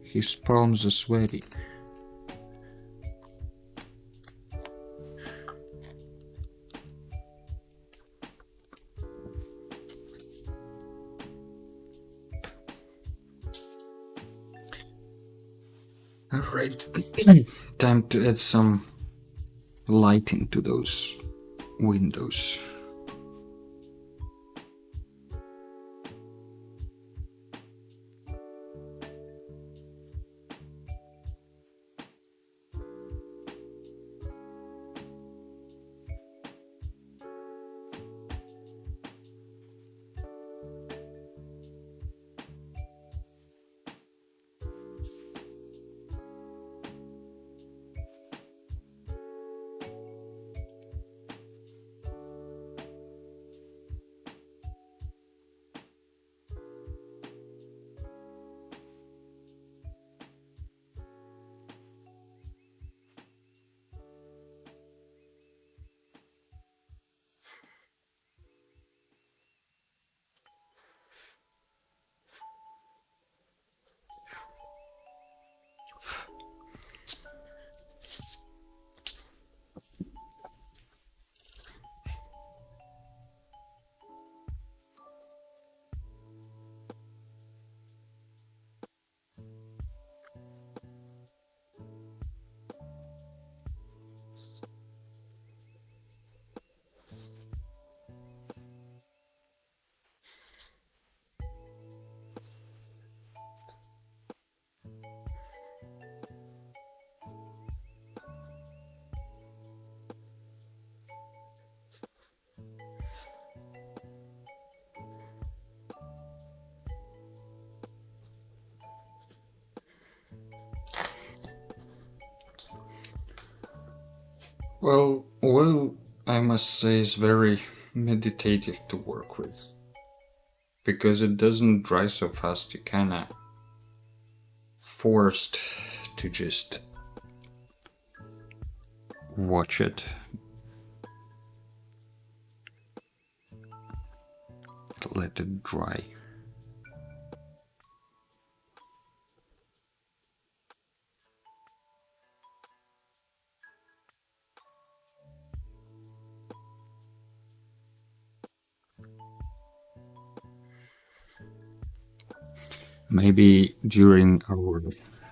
His palms are sweaty. Alright, time to add some light into those windows. Well, I must say it's very meditative to work with. Because it doesn't dry so fast, you kinda forced to just watch it. Let it dry. Maybe during our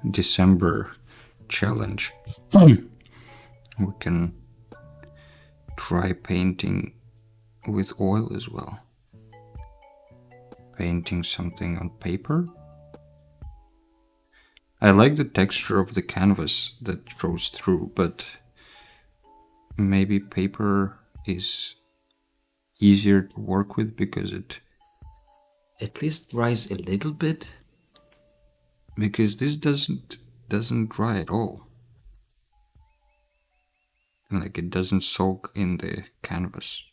December challenge, We can try painting with oil as well. Painting something on paper. I like the texture of the canvas that shows through, but maybe paper is easier to work with because it at least dries a little bit, because this doesn't dry at all. Like, it doesn't soak in the canvas.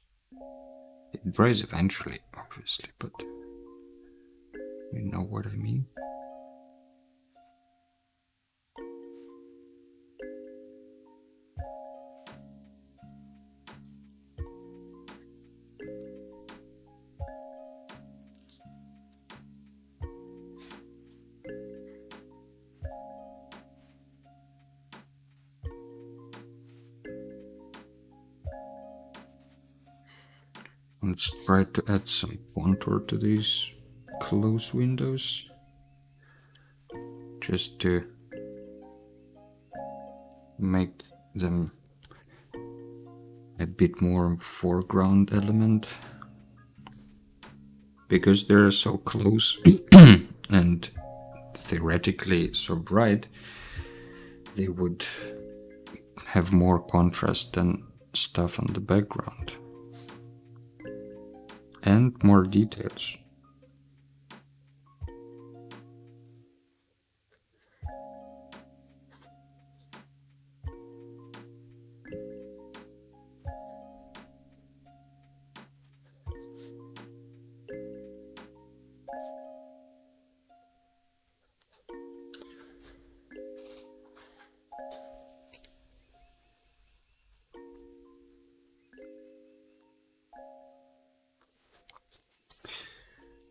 It dries eventually, obviously, but you know what I mean. Let's try to add some contour to these closed windows, just to make them a bit more foreground element, because they're so close and theoretically so bright. They would have more contrast than stuff on the background and more details.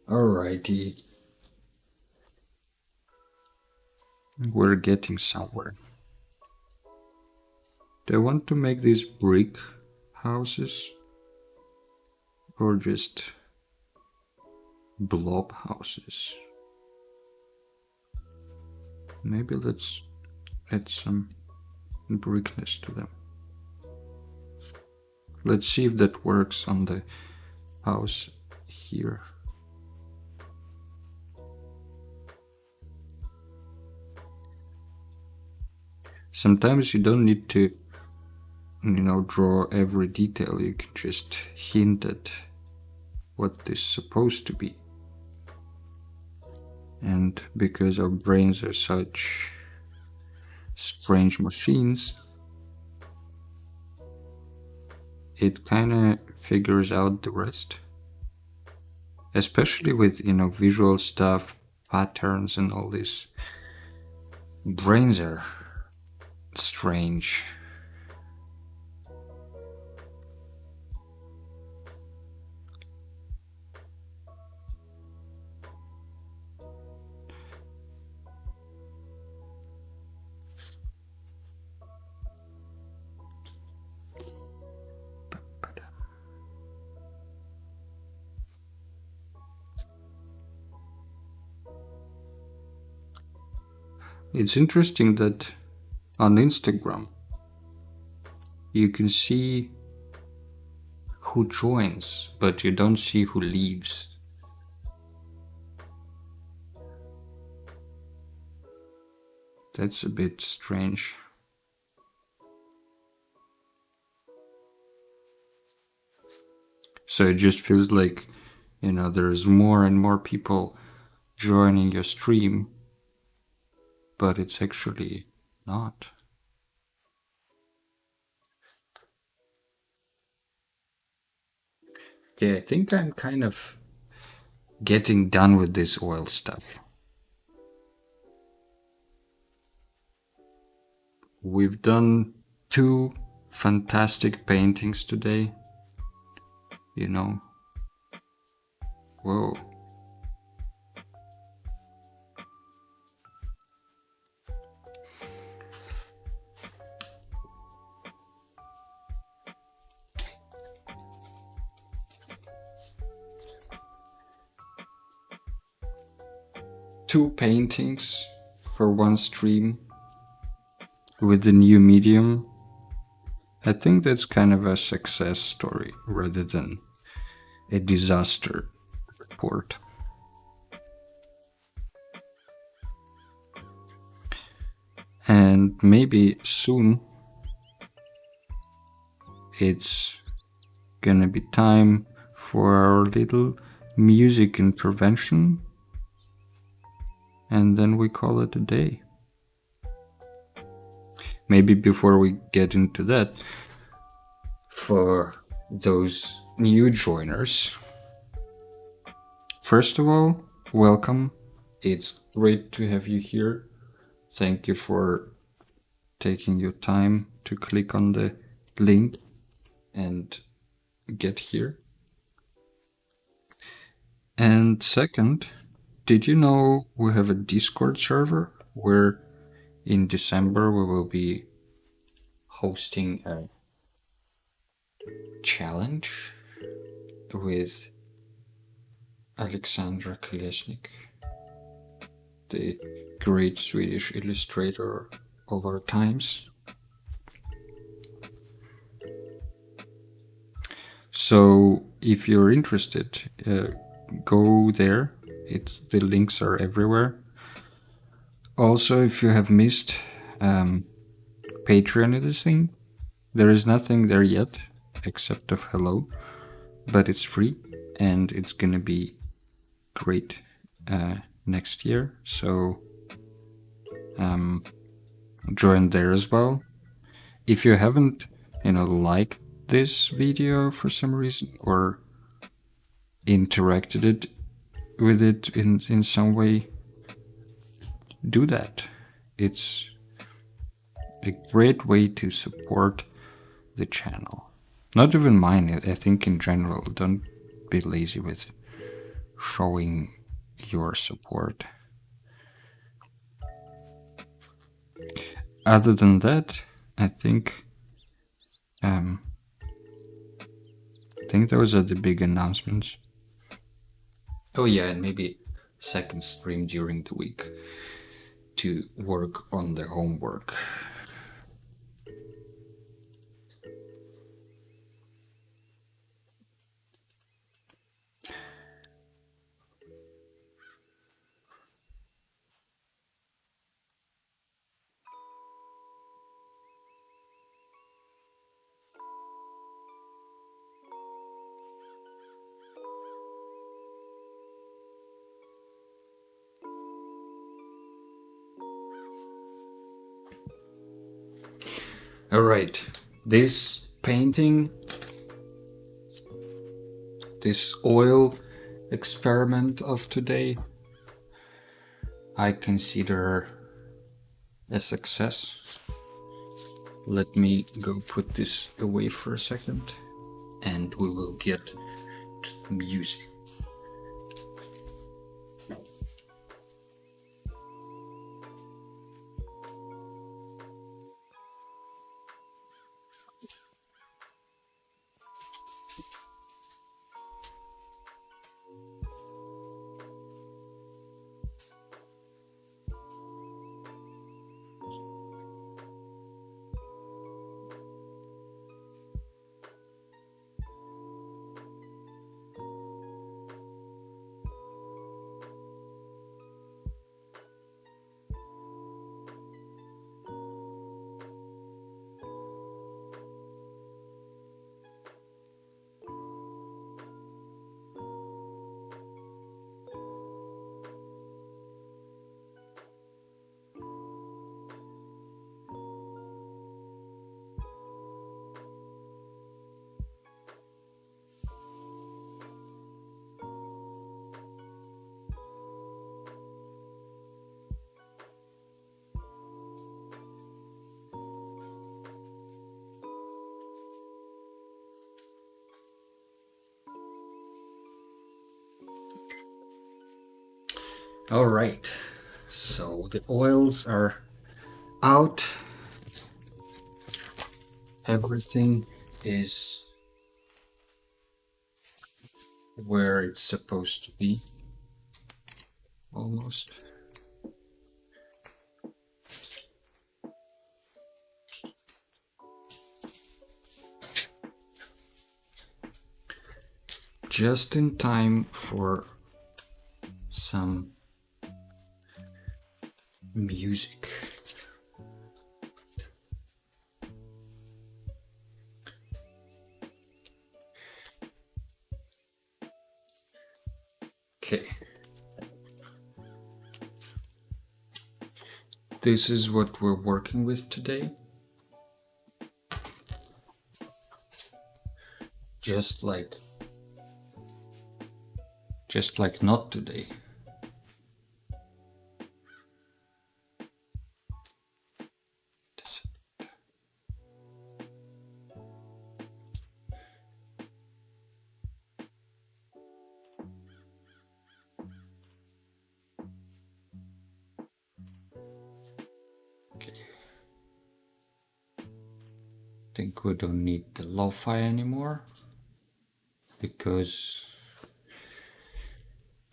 Alrighty. We're getting somewhere. Do I want to make these brick houses or just blob houses? Maybe let's add some brickness to them. Let's see if that works on the house here. Sometimes you don't need to, draw every detail. You can just hint at what this is supposed to be. And because our brains are such strange machines, it kind of figures out the rest. Especially with, visual stuff, patterns and all this. Brains are strange. It's interesting that on Instagram you can see who joins, but you don't see who leaves. That's a bit strange. So it just feels like, there's more and more people joining your stream, but it's actually not. Okay, I think I'm kind of getting done with this oil stuff. We've done 2 fantastic paintings today. Whoa. Two paintings for one stream with the new medium. I think that's kind of a success story rather than a disaster report. And maybe soon it's gonna be time for our little music intervention, and then we call it a day. Maybe before we get into that, for those new joiners, first of all, welcome. It's great to have you here. Thank you for taking your time to click on the link and get here. And second, did you know we have a Discord server where in December we will be hosting a challenge with Alexandra Kolesnik, the great Swedish illustrator of our times. So if you're interested, go there. The links are everywhere. Also, if you have missed Patreon editing, there is nothing there yet except of hello, but it's free and it's gonna be great next year. So join there as well. If you haven't, liked this video for some reason or interacted with it in some way, do that. It's a great way to support the channel. Not even mine, I think in general. Don't be lazy with showing your support. Other than that, I think those are the big announcements. Oh yeah, and maybe second stream during the week to work on the homework. All right, this painting, this oil experiment of today, I consider a success. Let me go put this away for a second and we will get to the music. All right, so the oils are out. Everything is where it's supposed to be, almost. just in time for some music. Okay. This is what we're working with today. Just like not today. Okay. Think we don't need the lo-fi anymore because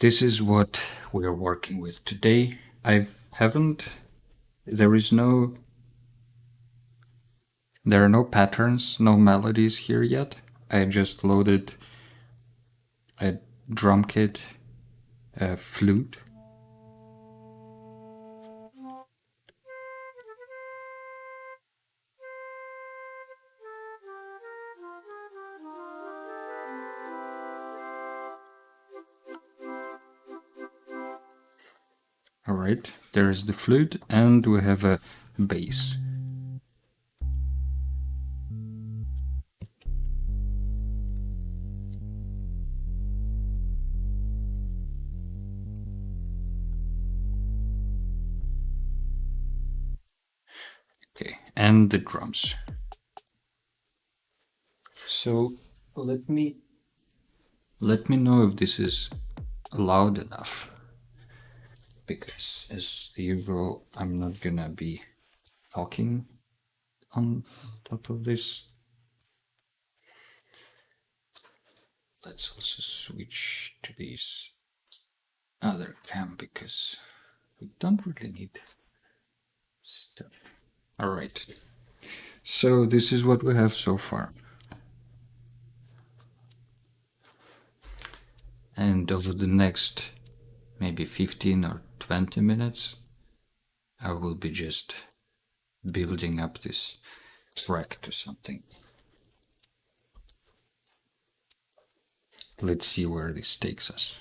this is what we're working with today. There are no patterns, no melodies here yet. I just loaded a drum kit, a flute. All right, there is the flute, and we have a bass. Okay, and the drums. So let me know if this is loud enough, because as usual, I'm not gonna be talking on top of this. Let's also switch to this other cam because we don't really need stuff. All right. So this is what we have so far. And over the next maybe 15 or 20 minutes, I will be just building up this track to something. Let's see where this takes us.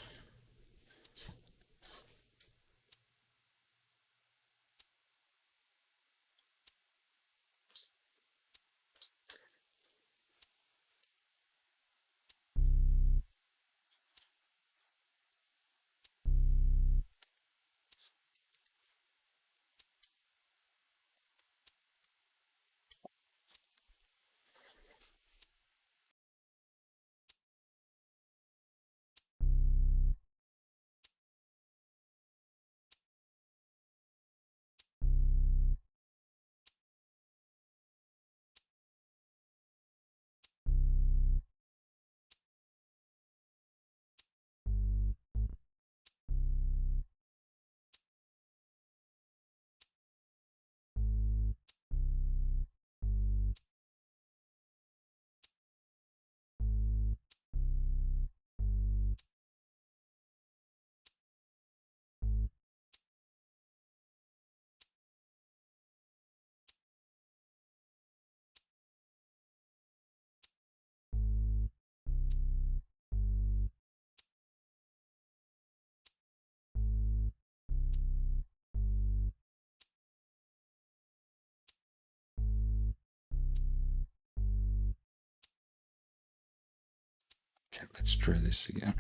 Okay, let's try this again.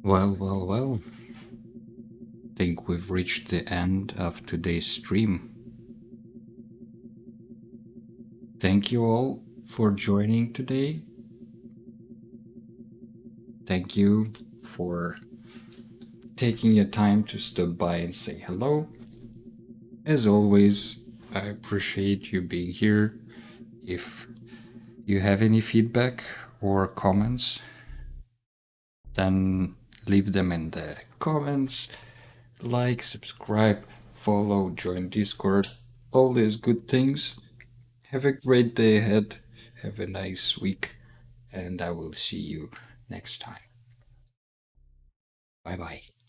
Well. Think we've reached the end of today's stream. Thank you all for joining today. Thank you for taking your time to stop by and say hello. As always, I appreciate you being here. If you have any feedback or comments, then leave them in the comments. Like, subscribe, follow, join Discord, all these good things. Have a great day ahead. Have a nice week, and I will see you next time. Bye bye.